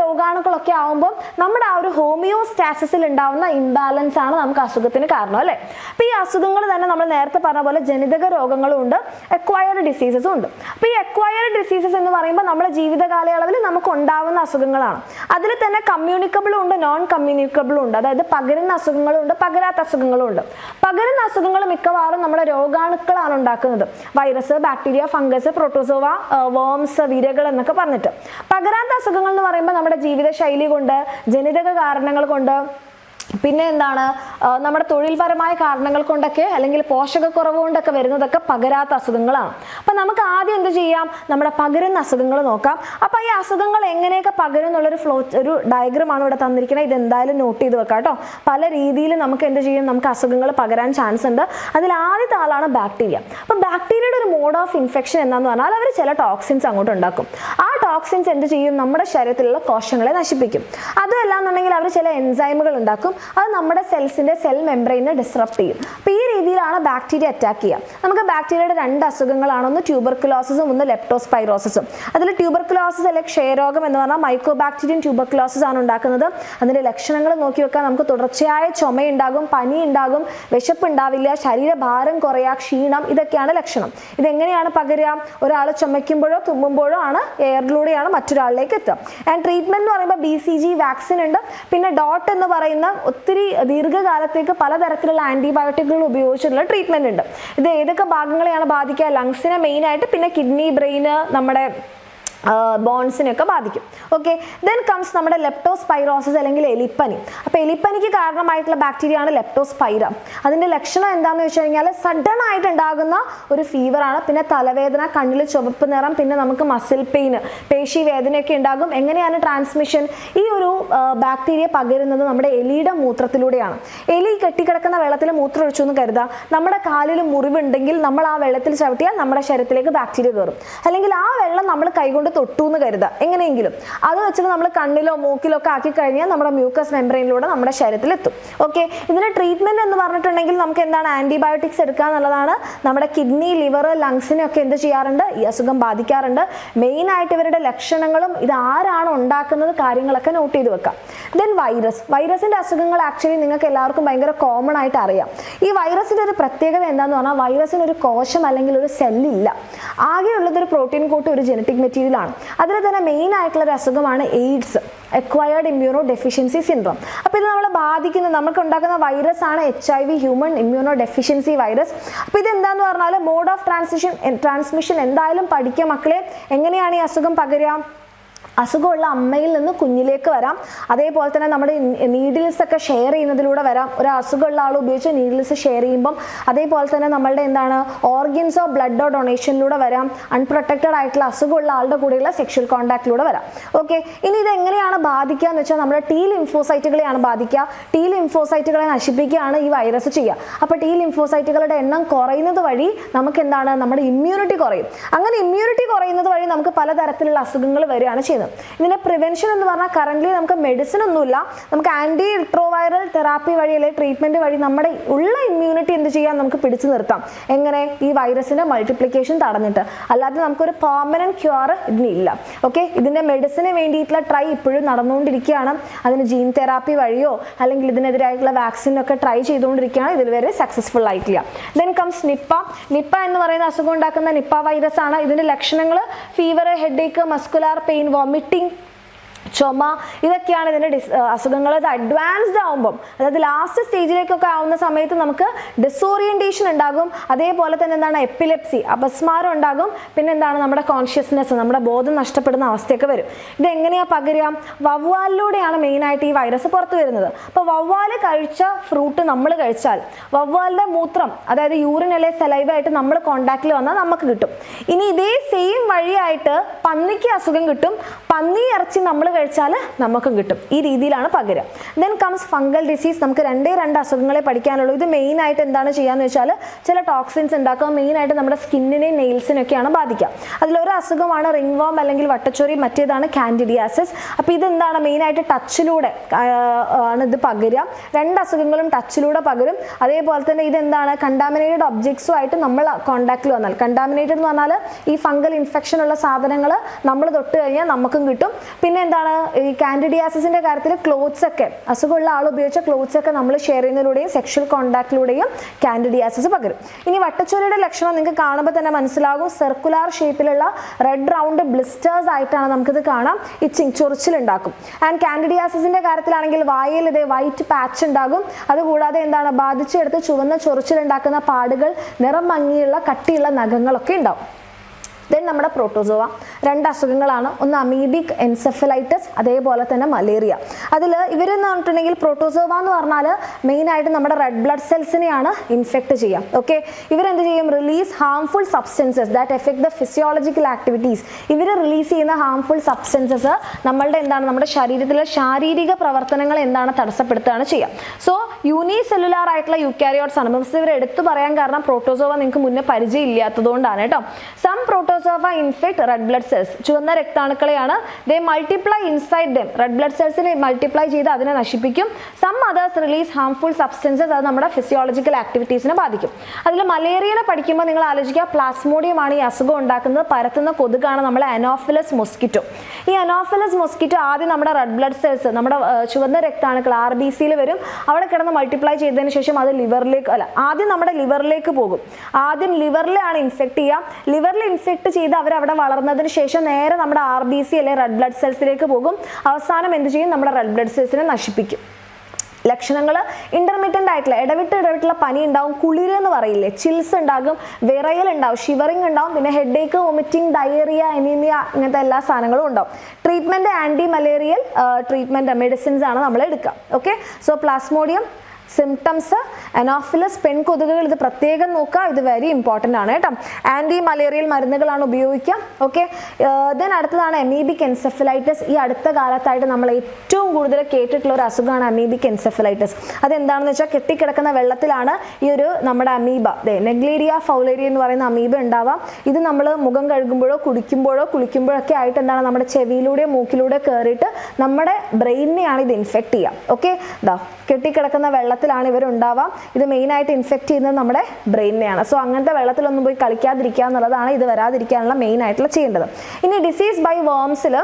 രോഗാണുക്കളൊക്കെ ആവുമ്പോൾ നമ്മുടെ ആ ഒരു ഹോമിയോസ്റ്റാസിസിൽ ഉണ്ടാവുന്ന ഇംബാലൻസ് ആണ് നമുക്ക് അസുഖത്തിന് കാരണം അല്ലേ. അപ്പൊ ഈ അസുഖങ്ങൾ തന്നെ നമ്മൾ നേരത്തെ പറഞ്ഞ പോലെ ജനിതക രോഗങ്ങളും ഉണ്ട്, അക്വയർഡ് ഡിസീസസും ഉണ്ട്. അപ്പൊ ഈ അക്വയർഡ് ഡിസീസസ് എന്ന് പറയുമ്പോൾ നമ്മുടെ ജീവിത കാലയളവിൽ നമുക്ക് ഉണ്ടാവുന്ന അസുഖങ്ങളാണ്. അതിൽ തന്നെ കമ്മ്യൂണിക്കബിളും ഉണ്ട്, നോൺ കമ്മ്യൂണിക്കബിളും ഉണ്ട്. അതായത് പകരുന്ന അസുഖങ്ങളും ഉണ്ട്, പകരാത്ത അസുഖങ്ങളും ഉണ്ട്. പകരുന്ന അസുഖങ്ങൾ മിക്കവാറും നമ്മുടെ രോഗാണുക്കളാണ് ഉണ്ടാക്കുന്നത്. Virus, bacteria, fungus, protozoa, worms, വിരകൾ എന്നൊക്കെ പറഞ്ഞിട്ട്. പകരാത്ത അസുഖങ്ങൾ എന്ന് പറയുമ്പോൾ നമ്മുടെ ജീവിതശൈലി കൊണ്ട്, ജനിതക കാരണങ്ങൾ കൊണ്ട്, പിന്നെ എന്താണ് നമ്മുടെ തൊഴിൽപരമായ കാരണങ്ങൾ കൊണ്ടൊക്കെ അല്ലെങ്കിൽ പോഷകക്കുറവ് കൊണ്ടൊക്കെ വരുന്നതൊക്കെ പകരാത്ത അസുഖങ്ങളാണ്. അപ്പം നമുക്ക് ആദ്യം എന്ത് ചെയ്യാം, നമ്മുടെ പകരുന്ന അസുഖങ്ങൾ നോക്കാം. അപ്പം ഈ അസുഖങ്ങൾ എങ്ങനെയൊക്കെ പകരും എന്നുള്ളൊരു ഒരു ഡയഗ്രമാണ് ഇവിടെ തന്നിരിക്കുന്നത്. ഇതെന്തായാലും നോട്ട് ചെയ്ത് വെക്കാം കേട്ടോ. പല രീതിയിൽ നമുക്ക് എന്ത് ചെയ്യും, നമുക്ക് അസുഖങ്ങൾ പകരാൻ ചാൻസ് ഉണ്ട്. അതിൽ ആദ്യത്തെ ആളാണ് ബാക്ടീരിയ. അപ്പം ബാക്ടീരിയയുടെ ഒരു മോഡ് ഓഫ് ഇൻഫെക്ഷൻ എന്താണെന്ന് പറഞ്ഞാൽ അവർ ചില ടോക്സിൻസ് അങ്ങോട്ട് ഉണ്ടാക്കും. ആ ടോക്സിൻസ് എന്ത് ചെയ്യും, നമ്മുടെ ശരീരത്തിലുള്ള കോശങ്ങളെ നശിപ്പിക്കും. അതല്ല എന്നുണ്ടെങ്കിൽ അവർ ചില എൻസൈമുകൾ ഉണ്ടാക്കും. അത് നമ്മുടെ സെൽസിന്റെ സെൽ മെംബ്രെയിനെ ഡിസ്റപ്റ്റ് ചെയ്യും. അപ്പോൾ ഈ രീതിയിലാണ് ബാക്ടീരിയ അറ്റാക്ക് ചെയ്യുക. നമുക്ക് ബാക്ടീരിയയുടെ രണ്ട് അസുഖങ്ങളാണ്, ഒന്ന് ട്യൂബർക്കുലോസിസും ഒന്ന് ലെപ്റ്റോസ്പൈറോസിസും. അതിൽ ട്യൂബർക്കുലോസിസ് അല്ലെങ്കിൽ ക്ഷയരോഗം എന്ന് പറഞ്ഞാൽ മൈക്കോബാക്ടീരിയം ട്യൂബർക്കുലോസിസ് ആണ് ഉണ്ടാക്കുന്നത്. അതിന്റെ ലക്ഷണങ്ങൾ നോക്കി വെക്കാൻ നമുക്ക് തുടർച്ചയായ ചുമയുണ്ടാകും, പനി ഉണ്ടാകും, വിശപ്പ് ഉണ്ടാവില്ല, ശരീരഭാരം കുറയുക, ക്ഷീണം, ഇതൊക്കെയാണ് ലക്ഷണം. ഇതെങ്ങനെയാണ് പകരുക, ഒരാൾ ചുമയ്ക്കുമ്പോഴോ തുമ്മുമ്പോഴോ ആണ് എയറിലൂടെയാണ് മറ്റൊരാളിലേക്ക് എത്തുക. ആൻഡ് ട്രീറ്റ്മെന്റ് എന്ന് പറയുമ്പോൾ BCG വാക്സിൻ ഉണ്ട്. പിന്നെ ഡോട്ട് എന്ന് പറയുന്ന ഒത്തിരി ദീർഘകാലത്തേക്ക് പലതരത്തിലുള്ള ആന്റിബയോട്ടിക്കുകൾ ഉപയോഗിച്ചിട്ടുള്ള ട്രീറ്റ്മെന്റ് ഉണ്ട്. ഇത് ഏതൊക്കെ ഭാഗങ്ങളെയാണ് ബാധിക്കുക, ലങ്സിനെ മെയിൻ ആയിട്ട്, പിന്നെ കിഡ്നി, ബ്രെയിന്, നമ്മുടെ ബോൺസിനെയൊക്കെ ബാധിക്കും. ഓക്കെ, ദെൻ കംസ് നമ്മുടെ ലെപ്റ്റോസ്പൈറോസിസ് അല്ലെങ്കിൽ എലിപ്പനി. അപ്പോൾ എലിപ്പനിക്ക് കാരണമായിട്ടുള്ള ബാക്ടീരിയ ആണ് ലെപ്റ്റോസ്പൈറ. അതിൻ്റെ ലക്ഷണം എന്താണെന്ന് വെച്ച് കഴിഞ്ഞാൽ സഡൻ ആയിട്ട് ഉണ്ടാകുന്ന ഒരു ഫീവറാണ്, പിന്നെ തലവേദന, കണ്ണിൽ ചുവപ്പ് നിറം, പിന്നെ നമുക്ക് മസിൽ പെയിൻ, പേശി വേദനയൊക്കെ ഉണ്ടാകും. എങ്ങനെയാണ് ട്രാൻസ്മിഷൻ? ഈ ഒരു ബാക്ടീരിയ പകരുന്നത് നമ്മുടെ എലിയുടെ മൂത്രത്തിലൂടെയാണ്. എലി കെട്ടിക്കിടക്കുന്ന വെള്ളത്തിൽ മൂത്രം ഒഴിച്ചു എന്ന് കരുതാം. നമ്മുടെ കാലിൽ മുറിവുണ്ടെങ്കിൽ നമ്മൾ ആ വെള്ളത്തിൽ ചവിട്ടിയാൽ നമ്മുടെ ശരീരത്തിലേക്ക് ബാക്ടീരിയ കയറും. അല്ലെങ്കിൽ ആ വെള്ളം നമ്മൾ കൈകൊണ്ട് തൊട്ടു എന്ന് കരുതാം. എങ്ങനെയെങ്കിലും അത് വെച്ചിട്ട് നമ്മൾ കണ്ണിലോ മൂക്കിലോ ഒക്കെ ആക്കി കഴിഞ്ഞാൽ നമ്മുടെ മ്യൂക്കസ് മെംബ്രെയിനിലൂടെ നമ്മുടെ ശരീരത്തിൽ എത്തും. ഓക്കെ, ഇതിന് ട്രീറ്റ്മെന്റ് എന്ന് പറഞ്ഞിട്ടുണ്ടെങ്കിൽ നമുക്ക് എന്താണ്, ആന്റിബയോട്ടിക്സ് എടുക്കുക എന്നുള്ളതാണ്. നമ്മുടെ കിഡ്നി, ലിവർ, ലങ്സിനെ ഒക്കെ എന്ത് ചെയ്യാറുണ്ട്, ഈ അസുഖം ബാധിക്കാറുണ്ട്. മെയിൻ ആയിട്ട് ഇവരുടെ ലക്ഷണങ്ങളും ഇത് ആരാണ് ഉണ്ടാക്കുന്നത് കാര്യങ്ങളൊക്കെ നോട്ട് ചെയ്ത് വെക്കാം. ദെൻ വൈറസിന്റെ അസുഖങ്ങൾ ആക്ച്വലി നിങ്ങൾക്ക് എല്ലാവർക്കും ഭയങ്കര കോമൺ ആയിട്ട് അറിയാം. ഈ വൈറസിന്റെ ഒരു പ്രത്യേകത എന്താന്ന് പറഞ്ഞാൽ വൈറസിന് ഒരു കോശം അല്ലെങ്കിൽ ഒരു സെല്ലില്ല. ആകെയുള്ളത് ഒരു പ്രോട്ടീൻ കൂട്ട്, ഒരു ജനറ്റിക് മെറ്റീരിയൽ ആണ്. അതിൽ തന്നെ മെയിൻ ആയിട്ടുള്ള ഒരു അസുഖമാണ് AIDS, acquired immuno deficiency syndrome. അപ്പോൾ ഇത് നമ്മളെ ബാധിക്കുന്ന, നമുക്ക് ഉണ്ടാക്കുന്ന വൈറസ് ആണ് HIV, human immuno deficiency virus. അപ്പോൾ ഇത് എന്താന്ന് പറഞ്ഞാൽ മോഡ് ഓഫ് ട്രാൻസ്മിഷൻ എന്തായാലും പഠിക്കുക മക്കളെ. എങ്ങനെയാണ് ഈ അസുഖം പകരുക? അസുഖമുള്ള അമ്മയിൽ നിന്ന് കുഞ്ഞിലേക്ക് വരാം. അതേപോലെ തന്നെ നമ്മുടെ നീഡിൽസ് ഒക്കെ ഷെയർ ചെയ്യുന്നതിലൂടെ വരാം. ഒരു അസുഖമുള്ള ആൾ ഉപയോഗിച്ച് നീഡിൽസ് ഷെയർ ചെയ്യുമ്പം. അതേപോലെ തന്നെ നമ്മളുടെ എന്താണ് ഓർഗൻസോ ബ്ലഡോ ഡൊണേഷനിലൂടെ വരാം. അൺപ്രൊട്ടക്റ്റഡ് ആയിട്ടുള്ള അസുഖമുള്ള ആളുടെ കൂടെയുള്ള സെക്ഷൽ കോൺടാക്റ്റിലൂടെ വരാം. ഓക്കെ, ഇനി ഇത് എങ്ങനെയാണ് ബാധിക്കുക എന്ന് വെച്ചാൽ നമ്മുടെ T ലിംഫോസൈറ്റുകളെയാണ് ബാധിക്കുക. T ലിംഫോസൈറ്റുകളെ നശിപ്പിക്കുകയാണ് ഈ വൈറസ് ചെയ്യുക. അപ്പോൾ T ലിംഫോസൈറ്റുകളുടെ എണ്ണം കുറയുന്നത് വഴി നമുക്ക് എന്താണ്, നമ്മുടെ ഇമ്മ്യൂണിറ്റി കുറയും. അങ്ങനെ ഇമ്മ്യൂണിറ്റി കുറയുന്നത് വഴി നമുക്ക് പലതരത്തിലുള്ള അസുഖങ്ങൾ വരികയാണ് ചെയ്യുന്നത്. ഇതിന്റെ പ്രിവെൻഷൻ എന്ന് പറഞ്ഞാൽ കറന്റ് നമുക്ക് മെഡിസിൻ ഒന്നുമില്ല. നമുക്ക് ആന്റി റിട്രോവൈറൽ തെറാപ്പി വഴി അല്ലെങ്കിൽ ട്രീറ്റ്മെന്റ് വഴി നമ്മുടെ ഉള്ള ഇമ്മ്യൂണിറ്റി എന്ത് ചെയ്യാൻ നമുക്ക് പിടിച്ചു നിർത്താം. എങ്ങനെ? ഈ വൈറസിന്റെ മൾട്ടിപ്ലിക്കേഷൻ തടഞ്ഞിട്ട്. അല്ലാതെ നമുക്കൊരു പെർമനന്റ് ക്യൂർ ഇതിനില്ല. ഓക്കെ, ഇതിന്റെ മെഡിസിന് വേണ്ടിയിട്ടുള്ള ട്രൈ ഇപ്പോഴും നടന്നുകൊണ്ടിരിക്കുകയാണ്. അതിന് ജീൻ തെറാപ്പി വഴിയോ അല്ലെങ്കിൽ ഇതിനെതിരായിട്ടുള്ള വാക്സിനൊക്കെ ട്രൈ ചെയ്തുകൊണ്ടിരിക്കുകയാണ്. ഇതുവരെ സക്സസ്ഫുൾ ആയിട്ടില്ല. ദെൻ കംസ് നിപ്പ എന്ന് പറയുന്ന അസുഖം ഉണ്ടാക്കുന്ന നിപ്പ വൈറസ് ആണ്. ഇതിന്റെ ലക്ഷണങ്ങൾ fever, headache, muscular pain, vomiting, ചുമ, ഇതൊക്കെയാണ് ഇതിൻ്റെ അസുഖങ്ങൾ. ഇത് അഡ്വാൻസ്ഡ് ആവുമ്പം, അതായത് ലാസ്റ്റ് സ്റ്റേജിലേക്കൊക്കെ ആവുന്ന സമയത്ത് നമുക്ക് ഡിസോറിയൻറ്റേഷൻ ഉണ്ടാകും. അതേപോലെ തന്നെ എന്താണ്, എപ്പിലെപ്സി, അപസ്മാരം ഉണ്ടാകും. പിന്നെ എന്താണ്, നമ്മുടെ കോൺഷ്യസ്നെസ്, നമ്മുടെ ബോധം നഷ്ടപ്പെടുന്ന അവസ്ഥയൊക്കെ വരും. ഇത് എങ്ങനെയാണ് പകരുക? വവ്വാലിലൂടെയാണ് മെയിനായിട്ട് ഈ വൈറസ് പുറത്തു വരുന്നത്. അപ്പോൾ വവ്വാല് കഴിച്ച ഫ്രൂട്ട് നമ്മൾ കഴിച്ചാൽ വവ്വാലിൻ്റെ മൂത്രം, അതായത് യൂറിൻ അല്ലെങ്കിൽ സലൈവ ആയിട്ട് നമ്മൾ കോൺടാക്റ്റിൽ വന്നാൽ നമുക്ക് കിട്ടും. ഇനി ഇതേ സെയിം വഴിയായിട്ട് പന്നിക്ക് അസുഖം കിട്ടും. പന്നി ഇറച്ചി നമ്മൾ കഴിച്ചാൽ നമുക്കും കിട്ടും. ഈ രീതിയിലാണ് പകരുക. Then comes fungal disease. നമുക്ക് രണ്ട് അസുഖങ്ങളെ പഠിക്കാനുള്ളൂ. ഇത് മെയിൻ ആയിട്ട് എന്താണ് ചെയ്യാന്ന് വെച്ചാൽ ചില ടോക്സിൻസ് ഉണ്ടാക്കുക. മെയിൻ ആയിട്ട് നമ്മുടെ സ്കിന്നിനെയും നെയിൽസിനൊക്കെയാണ് ബാധിക്കുക. അതിലൊരു അസുഖമാണ് റിംഗ് വോം അല്ലെങ്കിൽ വട്ടച്ചൊറി, മറ്റേതാണ് കാൻഡിഡിയാസിസ്. അപ്പോൾ ഇതെന്താണ്, മെയിൻ ആയിട്ട് ടച്ചിലൂടെ ആണ് ഇത് പകരുക. രണ്ട് അസുഖങ്ങളും ടച്ചിലൂടെ പകരും. അതേപോലെ തന്നെ ഇതെന്താണ്, കണ്ടാമിനേറ്റഡ് ഒബ്ജക്ട്സുമായിട്ട് നമ്മൾ കോൺടാക്റ്റിൽ വന്നാൽ, കണ്ടാമിനേറ്റഡ് എന്ന് പറഞ്ഞാൽ ഈ ഫംഗൽ ഇൻഫെക്ഷൻ ഉള്ള സാധനങ്ങൾ നമ്മൾ തൊട്ട് കഴിഞ്ഞാൽ നമുക്കും കിട്ടും. പിന്നെ എന്താണ്, എന്താണ് ഈ കാൻഡിഡിയാസിന്റെ കാര്യത്തിൽ ക്ലോത്ത്സ് ഒക്കെ അസുഖമുള്ള ആൾ ഉപയോഗിച്ച ക്ലോത്ത്സ് ഒക്കെ നമ്മൾ ഷെയർ ചെയ്യുന്നതിലൂടെയും സെക്ഷൽ കോണ്ടാക്റ്റിലൂടെയും കാൻഡിഡിയാസിസ് പകരും. ഇനി വട്ടച്ചൊറിയുടെ ലക്ഷണം നിങ്ങൾക്ക് കാണുമ്പോൾ തന്നെ മനസ്സിലാകും. സർക്കുലാർ ഷേപ്പിലുള്ള റെഡ് റൗണ്ട് ബ്ലിസ്റ്റേഴ്സ് ആയിട്ടാണ് നമുക്കിത് കാണാം. ഇച്ചിങ് ചൊറിച്ചിലുണ്ടാക്കും. ആൻഡ് കാൻഡിഡിയാസിന്റെ കാര്യത്തിലാണെങ്കിൽ വായിൽ ഇതേ വൈറ്റ് പാച്ച് ഉണ്ടാകും. അതുകൂടാതെ എന്താണ് ബാധിച്ചെടുത്ത് ചുവന്ന ചൊറിച്ചിലുണ്ടാക്കുന്ന പാടുകൾ, നിറം മങ്ങിയുള്ള കട്ടിയുള്ള നഖങ്ങളൊക്കെ ഉണ്ടാവും. ദെൻ നമ്മുടെ പ്രോട്ടോസോവ 2 അസുഖങ്ങളാണ്. ഒന്ന് അമീബിക് എൻസെഫലൈറ്റിസ്, അതേപോലെ തന്നെ മലേറിയ. അതിൽ ഇവരെന്ന് പറഞ്ഞിട്ടുണ്ടെങ്കിൽ പ്രോട്ടോസോവ എന്ന് പറഞ്ഞാൽ മെയിനായിട്ട് നമ്മുടെ റെഡ് ബ്ലഡ് സെൽസിനെയാണ് ഇൻഫെക്ട് ചെയ്യാം. ഓക്കെ, ഇവരെന്ത് ചെയ്യും? Release harmful substances that effect the physiological activities. ഇവർ റിലീസ് ചെയ്യുന്ന ഹാംഫുൾ സബ്സ്റ്റൻസസ് നമ്മളുടെ എന്താണ് നമ്മുടെ ശരീരത്തിലെ ശാരീരിക പ്രവർത്തനങ്ങൾ എന്താണ് തടസ്സപ്പെടുത്തുകയാണ് ചെയ്യുക. സോ യൂണിസെല്ലുലാർ ആയിട്ടുള്ള യൂക്കാരിയോട്സ് ആണ്. പക്ഷേ ഇവർ എടുത്തു പറയാൻ കാരണം പ്രോട്ടോസോവ നിങ്ങൾക്ക് മുന്നേ പരിചയം ഇല്ലാത്തതുകൊണ്ടാണ് കേട്ടോ. Some protozoa infect red blood cells, ചുവന്ന രക്താണുക്കളെയാണ്. They multiply inside them, red blood സെൽസിനെ മൾട്ടിപ്ലൈ ചെയ്ത് അതിനെ നശിപ്പിക്കും. Some others release harmful substances, അത് നമ്മുടെ ഫിസിയോളജിക്കൽ ആക്ടിവിറ്റീസിനെ ബാധിക്കും. അതിൽ മലേറിയനെ പഠിക്കുമ്പോൾ നിങ്ങൾ ആലോചിക്കുക, പ്ലാസ്മോഡിയം ആണ് ഈ അസുഖം ഉണ്ടാക്കുന്നത്. പരത്തുന്ന കൊതുകാണ് നമ്മളെ അനോഫിലസ് മൊസ്കിറ്റോ. ഈ അനോഫിലസ് മൊസ്കിറ്റോ ആദ്യം നമ്മുടെ റെഡ് ബ്ലഡ് സെൽസ്, നമ്മുടെ ചുവന്ന രക്താണുക്കൾ RBCയിൽ വരും. അവിടെ കിടന്ന് മൾട്ടിപ്ലൈ ചെയ്തതിന് ശേഷം അത് ലിവറിലേക്ക്, ആദ്യം നമ്മുടെ ലിവറിലേക്ക് പോകും. ആദ്യം ലിവറിലാണ് ഇൻഫെക്ട് ചെയ്യുക. ലിവറിൽ ഇൻഫെക്ട് ചെയ്ത് അവരവിടെ വളർന്നതിന് ശേഷം നേരെ നമ്മുടെ RBC അല്ലെ റെഡ് ബ്ലഡ് സെൽസിലേക്ക് പോകും. അവസാനം എന്ത് ചെയ്യും? നമ്മുടെ റെഡ് ബ്ലഡ് സെൽസിനെ നശിപ്പിക്കും. ലക്ഷണങ്ങൾ ഇൻ്റർമീഡിയൻ്റ് ആയിട്ടുള്ള ഇടവിട്ടുള്ള പനി ഉണ്ടാവും, കുളിര് എന്ന് പറയില്ലേ, ചിൽസ് ഉണ്ടാകും, വിറയൽ ഉണ്ടാവും, ഷിവറിങ് ഉണ്ടാവും, പിന്നെ ഹെഡേക്ക്, വോമിറ്റിംഗ്, ഡയറിയ, അനീമിയ, ഇങ്ങനത്തെ എല്ലാ സാധനങ്ങളും ഉണ്ടാവും. Treatment anti malarial treatment medicines ആണ് നമ്മൾ എടുക്കുക. Okay, so plasmodium symptoms, anopheles പെൺകൊതുകുകൾ, ഇത് പ്രത്യേകം നോക്കുക, ഇത് വെരി ഇമ്പോർട്ടൻ്റ് ആണ് കേട്ടോ. ആൻറ്റി മലേറിയൽ മരുന്നുകളാണ് ഉപയോഗിക്കുക. ഓക്കെ, ദെൻ അടുത്തതാണ് അമീബിക് എൻസെഫലൈറ്റിസ്. ഈ അടുത്ത കാലത്തായിട്ട് നമ്മൾ ഏറ്റവും കൂടുതൽ കേട്ടിട്ടുള്ള ഒരു അസുഖമാണ് അമീബിക് എൻസെഫലൈറ്റിസ്. അതെന്താണെന്ന് വെച്ചാൽ കെട്ടിക്കിടക്കുന്ന വെള്ളത്തിലാണ് ഈ ഒരു നമ്മുടെ അമീബ, നെഗ്ലേരിയ ഫൗലേരിയ എന്ന് പറയുന്ന അമീബ ഉണ്ടാവാം. ഇത് നമ്മൾ മുഖം കഴുകുമ്പോഴോ കുടിക്കുമ്പോഴോ കുളിക്കുമ്പോഴൊക്കെ ആയിട്ട് എന്താണ് നമ്മുടെ ചെവിയിലൂടെ മൂക്കിലൂടെ കയറിയിട്ട് നമ്മുടെ ബ്രെയിനിനെയാണ് ഇത് ഇൻഫെക്ട് ചെയ്യുക. ഓക്കെ, ഇതാ കെട്ടിക്കിടക്കുന്ന വെള്ളത്തിലാണ് ഇവരുണ്ടാവാം. ഇത് മെയിനായിട്ട് ഇൻഫെക്ട് ചെയ്യുന്നത് നമ്മുടെ ബ്രെയിനിനെയാണ്. സോ അങ്ങനത്തെ വെള്ളത്തിലൊന്നും പോയി കളിക്കാതിരിക്കുക എന്നുള്ളതാണ് ഇത് വരാതിരിക്കാനുള്ള മെയിൻ ആയിട്ടുള്ള ചെയ്യേണ്ടത്. ഇനി ഡിസീസ് ബൈ വേംസിൽ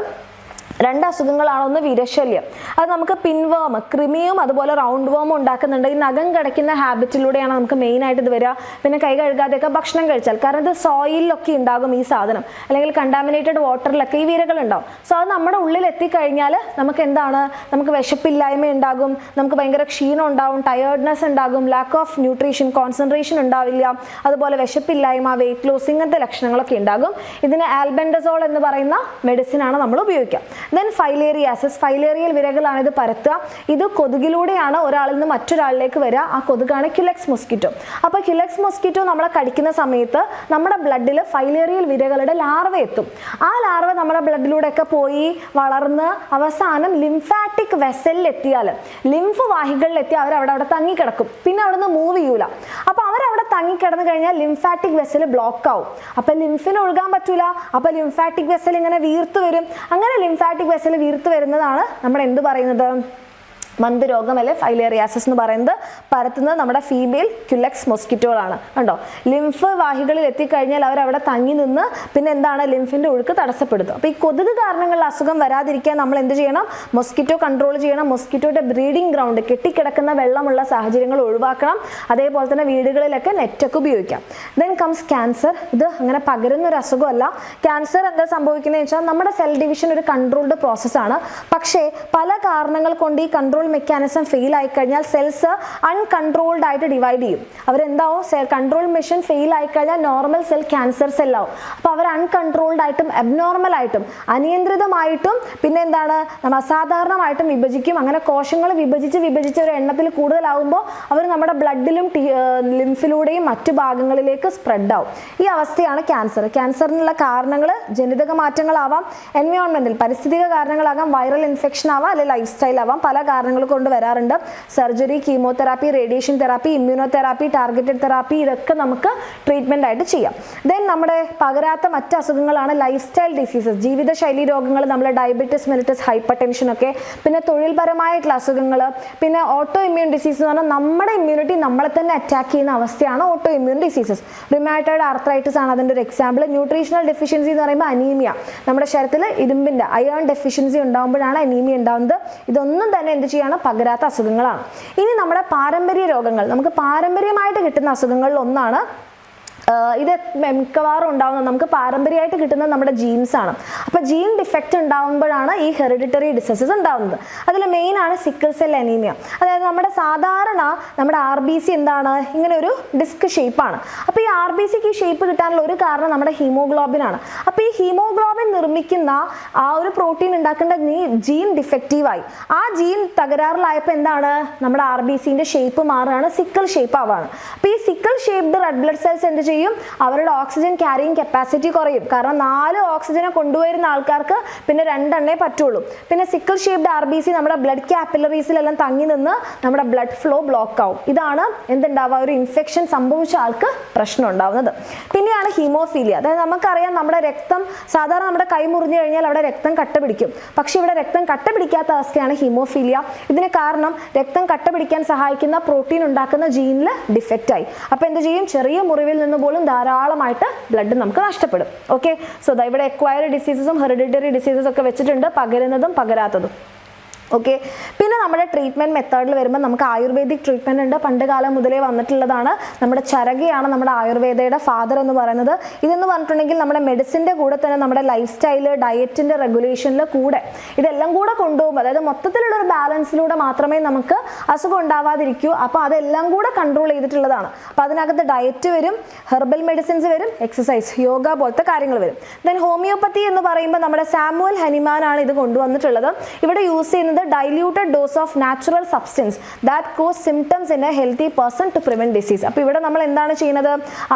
2 അസുഖങ്ങളാണ്. ഒന്ന് വിരശല്യം, അത് നമുക്ക് പിൻവേം, കൃമിയും അതുപോലെ റൗണ്ട് വേമും ഉണ്ടാക്കുന്നുണ്ട്. ഈ നഖം കിടക്കുന്ന ഹാബിറ്റിലൂടെയാണ് നമുക്ക് മെയിനായിട്ട് ഇത് വരിക. പിന്നെ കൈ കഴുകാതെയൊക്കെ ഭക്ഷണം കഴിച്ചാൽ, കാരണം ഇത് സോയിലൊക്കെ ഉണ്ടാകും ഈ സാധനം, അല്ലെങ്കിൽ കണ്ടാമിനേറ്റഡ് വാട്ടറിലൊക്കെ ഈ വിരകൾ ഉണ്ടാവും. സോ അത് നമ്മുടെ ഉള്ളിൽ എത്തിക്കഴിഞ്ഞാൽ നമുക്ക് എന്താണ്, നമുക്ക് വിശപ്പില്ലായ്മ ഉണ്ടാകും, നമുക്ക് ഭയങ്കര ക്ഷീണം ഉണ്ടാകും, ടയേർഡ്നെസ് ഉണ്ടാകും, ലാക്ക് ഓഫ് ന്യൂട്രീഷൻ, കോൺസെൻട്രേഷൻ ഉണ്ടാവില്ല, അതുപോലെ വിശപ്പില്ലായ്മ, വെയിറ്റ് ലോസ്, ഇങ്ങനത്തെ ലക്ഷണങ്ങളൊക്കെ ഉണ്ടാകും. ഇതിന് ആൽബെൻഡസോൾ എന്ന് പറയുന്ന മെഡിസിനാണ് നമ്മൾ ഉപയോഗിക്കുക. ദെൻ ഫൈലേറിയാസിസ്, ഫൈലേറിയൽ വിരകളാണ് ഇത് പരത്തുക. ഇത് കൊതുകിലൂടെയാണ് ഒരാളിൽ നിന്ന് മറ്റൊരാളിലേക്ക് വരിക. ആ കൊതുകാണ് ക്യുലെക്സ് മൊസ്കിറ്റോ. അപ്പോൾ ക്യുലെക്സ് മൊസ്കിറ്റോ നമ്മളെ കടിക്കുന്ന സമയത്ത് നമ്മുടെ ബ്ലഡിൽ ഫൈലേറിയൽ വിരകളുടെ ലാർവ എത്തും. ആ ലാർവ നമ്മുടെ ബ്ലഡിലൂടെയൊക്കെ പോയി വളർന്ന് അവസാനം ലിംഫാറ്റിക് വെസലിൽ എത്തിയാൽ, ലിംഫ് വാഹികളിലെത്തി അവരവിടെ തങ്ങിക്കിടക്കും. പിന്നെ അവിടെ നിന്ന് മൂവ് ചെയ്യൂല. അപ്പോൾ അവരവിടെ തങ്ങിക്കിടന്നു കഴിഞ്ഞാൽ ലിംഫാറ്റിക് വെസൽ ബ്ലോക്ക് ആവും. അപ്പം ലിംഫിന് ഒഴുകാൻ പറ്റൂല. അപ്പം ലിംഫാറ്റിക് വെസൽ ഇങ്ങനെ വീർത്ത് വരും. അങ്ങനെ ലിംഫാറ്റിക് വെസൽ വീർത്ത് വരുന്നതാണ് നമ്മൾ എന്ത് പറയുന്നത്, മന്ദരോഗം അല്ലെ ഫൈലേറിയാസിസ് എന്ന് പറയുന്നത്. പരത്തുന്നത് നമ്മുടെ ഫീമെയിൽ ക്യുലെക്സ് മൊസ്കിറ്റോകളാണ്. കണ്ടോ, ലിംഫ് വാഹികളിൽ എത്തിക്കഴിഞ്ഞാൽ അവരവിടെ തങ്ങി നിന്ന് പിന്നെ എന്താണ് ലിംഫിൻ്റെ ഒഴുക്ക് തടസ്സപ്പെടുത്തും. അപ്പോൾ ഈ കൊതുക് കാരണങ്ങളിൽ അസുഖം വരാതിരിക്കാൻ നമ്മൾ എന്ത് ചെയ്യണം, മൊസ്കിറ്റോ കൺട്രോൾ ചെയ്യണം. മൊസ്കിറ്റോയുടെ ബ്രീഡിംഗ് ഗ്രൗണ്ട്, കെട്ടിക്കിടക്കുന്ന വെള്ളമുള്ള സാഹചര്യങ്ങൾ ഒഴിവാക്കണം. അതേപോലെ തന്നെ വീടുകളിലൊക്കെ നെറ്റൊക്കെ ഉപയോഗിക്കാം. Then comes cancer. ഇത് അങ്ങനെ പകരുന്ന ഒരു അസുഖമല്ല. ക്യാൻസർ എന്താ സംഭവിക്കുന്നത് വെച്ചാൽ നമ്മുടെ സെൽ ഡിവിഷൻ ഒരു കൺട്രോൾഡ് പ്രോസസ്സാണ്. പക്ഷേ പല കാരണങ്ങൾ കൊണ്ട് ഈ കൺട്രോൾ മെക്കാനിസം ഫെയിൽ ആയിക്കഴിഞ്ഞാൽ സെൽസ് അൺകൺട്രോൾഡ് ആയിട്ട് ഡിവൈഡ് ചെയ്യും. അവരെന്താവും, കൺട്രോൾ മെഷീൻ ഫെയിൽ ആയിക്കഴിഞ്ഞാൽ നോർമൽ സെൽ ക്യാൻസർ സെല്ലാവും. അപ്പോൾ അവർ അൺകൺട്രോൾഡ് ആയിട്ടും അബ്നോർമൽ ആയിട്ടും അനിയന്ത്രിതമായിട്ടും പിന്നെ എന്താണ് അസാധാരണമായിട്ടും വിഭജിക്കും. അങ്ങനെ കോശങ്ങൾ വിഭജിച്ച് ഒരു എണ്ണത്തിൽ കൂടുതലാകുമ്പോൾ അവർ നമ്മുടെ ബ്ലഡിലും ലിംഫിലൂടെയും മറ്റു ഭാഗങ്ങളിലേക്ക് സ്പ്രെഡ് ആവും. ഈ അവസ്ഥയാണ് ക്യാൻസർ. ക്യാൻസറിനുള്ള കാരണങ്ങൾ ജനിതക മാറ്റങ്ങളാവാം, എൻവയോൺമെന്റൽ പരിസ്ഥിതിക കാരണങ്ങളാകാം, വൈറൽ ഇൻഫെക്ഷൻ ആവാം, അല്ലെങ്കിൽ ലൈഫ് സ്റ്റൈൽ ആവാം. പല കാരണങ്ങൾ കാരണങ്ങൾ കൊണ്ട് വരാറുണ്ട്. Surgery, chemotherapy, radiation therapy, immunotherapy, targeted therapy, ഇതൊക്കെ നമുക്ക് ട്രീറ്റ്മെന്റ് ആയിട്ട് ചെയ്യാം. ദെൻ നമ്മുടെ പകരാത്ത മറ്റ് അസുഖങ്ങളാണ് ലൈഫ് സ്റ്റൈൽ ഡിസീസസ്, ജീവിതശൈലി രോഗങ്ങൾ, നമ്മൾ ഡയബറ്റിസ് മെലിറ്റസ്, ഹൈപ്പർ ടെൻഷൻ ഒക്കെ, പിന്നെ തൊഴിൽപരമായിട്ടുള്ള അസുഖങ്ങൾ, പിന്നെ ഓട്ടോ ഇമ്മ്യൂൺ ഡിസീസ് എന്ന് പറഞ്ഞാൽ നമ്മുടെ ഇമ്മ്യൂണിറ്റി നമ്മളെ തന്നെ അറ്റാക്ക് ചെയ്യുന്ന അവസ്ഥയാണ് ഓട്ടോ ഇമ്മ്യൂൺ ഡിസീസസ്. റിമാറ്റോയിഡ് ആർത്രൈറ്റിസ് ആണ് അതിൻ്റെ ഒരു എക്സാമ്പിൾ. ന്യൂട്രീഷണൽ ഡെഫിഷ്യൻസി എന്ന് പറയുമ്പോൾ അനീമിയ, നമ്മുടെ ശരീരത്തിൽ ഇരുമ്പിൻ്റെ അയേൺ ഡെഫിഷ്യൻസി ഉണ്ടാകുമ്പോഴാണ് അനീമിയ ഉണ്ടാകുന്നത്. ഇതൊന്നും തന്നെ എന്ത് ചെയ്യാണ്, പകരാത്ത അസുഖങ്ങളാണ്. ഇനി നമ്മുടെ പാരമ്പര്യ രോഗങ്ങൾ, നമുക്ക് പാരമ്പര്യമായിട്ട് കിട്ടുന്ന അസുഖങ്ങളിൽ ഒന്നാണ് ഇത് മിക്കവാറും ഉണ്ടാകുന്നത് നമുക്ക് പാരമ്പര്യമായിട്ട് കിട്ടുന്നത് നമ്മുടെ ജീൻസ് ആണ്. അപ്പോൾ ജീൻ ഡിഫക്റ്റ് ഉണ്ടാകുമ്പോഴാണ് ഈ ഹെറിഡിറ്ററി ഡിസീസസ് ഉണ്ടാകുന്നത്. അതിൽ മെയിൻ ആണ് സിക്കിൾ സെൽ അനീമിയ. അതായത് നമ്മുടെ സാധാരണ നമ്മുടെ RBC എന്താണ്, ഇങ്ങനെ ഒരു ഡിസ്ക് ഷേപ്പാണ്. അപ്പോൾ ഈ RBCക്ക് ഈ ഷേപ്പ് കിട്ടാനുള്ള ഒരു കാരണം നമ്മുടെ ഹീമോഗ്ലോബിൻ ആണ്. അപ്പോൾ ഈ ഹീമോഗ്ലോബിൻ നിർമ്മിക്കുന്ന ആ ഒരു പ്രോട്ടീൻ ഉണ്ടാക്കേണ്ട ജീൻ ഡിഫക്റ്റീവായി, ആ ജീൻ തകരാറിലായപ്പോൾ എന്താണ്, നമ്മുടെ RBCന്റെ ഷേപ്പ് മാറുകയാണ്, സിക്കിൾ ഷേപ്പ് ആവാണ്. അപ്പോൾ ഈ sickle shaped red blood cells എന്ത് ചെയ്യും, അവരുടെ ഓക്സിജൻ ക്യാരിയിങ് കപ്പാസിറ്റി കുറയും. കാരണം 4 ഓക്സിജനെ കൊണ്ടുവരുന്ന ആൾക്കാർക്ക് പിന്നെ 2 എണ്ണേ പറ്റുള്ളൂ. പിന്നെ സിക്കിൾ ഷേപ്ഡ് RBC നമ്മുടെ ബ്ലഡ് കാപ്പിലറീസിലെല്ലാം തങ്ങി നിന്ന് നമ്മുടെ ബ്ലഡ് ഫ്ലോ ബ്ലോക്ക് ആവും. ഇതാണ് എന്തുണ്ടാവുക, ഒരു ഇൻഫെക്ഷൻ സംഭവിച്ച ആൾക്ക് പ്രശ്നം ഉണ്ടാവുന്നത്. പിന്നെയാണ് ഹീമോഫീലിയ. അതായത് നമുക്കറിയാം നമ്മുടെ രക്തം സാധാരണ നമ്മുടെ കൈ മുറിഞ്ഞു കഴിഞ്ഞാൽ അവിടെ രക്തം കട്ട പിടിക്കും. പക്ഷെ ഇവിടെ രക്തം കട്ട പിടിക്കാത്ത അവസ്ഥയാണ് ഹീമോഫീലിയ. ഇതിന് കാരണം രക്തം കട്ട പിടിക്കാൻ സഹായിക്കുന്ന പ്രോട്ടീൻ ഉണ്ടാക്കുന്ന ജീനിൽ ഡിഫക്റ്റ് ആയി. അപ്പോൾ എന്ത് ചെയ്യും, ചെറിയ മുറിവിൽ നിന്ന് പോലും ധാരാളമായിട്ട് ബ്ലഡ് നമുക്ക് നഷ്ടപ്പെടും. ഓക്കെ, സോ ഇവിടെ എക്വയർഡ് ഡിസീസസും ഹെറിഡിറ്ററി ഡിസീസസ് ഒക്കെ വെച്ചിട്ടുണ്ട്, പകരുന്നതും പകരാത്തതും. ഓക്കെ, പിന്നെ നമ്മുടെ ട്രീറ്റ്മെൻറ്റ് മെത്തേഡിൽ വരുമ്പോൾ നമുക്ക് ആയുർവേദിക് ട്രീറ്റ്മെൻറ്റ് ഉണ്ട്. പണ്ട് കാലം മുതലേ വന്നിട്ടുള്ളതാണ്. നമ്മുടെ ചരകയാണ് നമ്മുടെ ആയുർവേദയുടെ ഫാദർ എന്ന് പറയുന്നത്. ഇതെന്ന് പറഞ്ഞിട്ടുണ്ടെങ്കിൽ നമ്മുടെ മെഡിസിൻ്റെ കൂടെ തന്നെ നമ്മുടെ ലൈഫ് സ്റ്റൈല്, ഡയറ്റിൻ്റെ റെഗുലേഷനിൽ കൂടെ ഇതെല്ലാം കൂടെ കൊണ്ടുപോകുമ്പോൾ, അതായത് മൊത്തത്തിലുള്ളൊരു ബാലൻസിലൂടെ മാത്രമേ നമുക്ക് അസുഖം ഉണ്ടാവാതിരിക്കൂ. അപ്പോൾ അതെല്ലാം കൂടെ കൺട്രോൾ ചെയ്തിട്ടുള്ളതാണ്. അപ്പോൾ അതിനകത്ത് ഡയറ്റ് വരും, ഹെർബൽ മെഡിസിൻസ് വരും, എക്സസൈസ്, യോഗ പോലത്തെ കാര്യങ്ങൾ വരും. ദെൻ ഹോമിയോപ്പത്തി എന്ന് പറയുമ്പോൾ നമ്മുടെ സാമുവൽ ഹനിമാനാണ് ഇത് കൊണ്ടുവന്നിട്ടുള്ളത്. ഇവിടെ യൂസ് ചെയ്യുന്നത് diluted dose of natural substance that cause symptoms in a healthy person to prevent disease. അപ്പോൾ ഇവിടെ നമ്മൾ എന്താണ് ചെയ്യുന്നത്,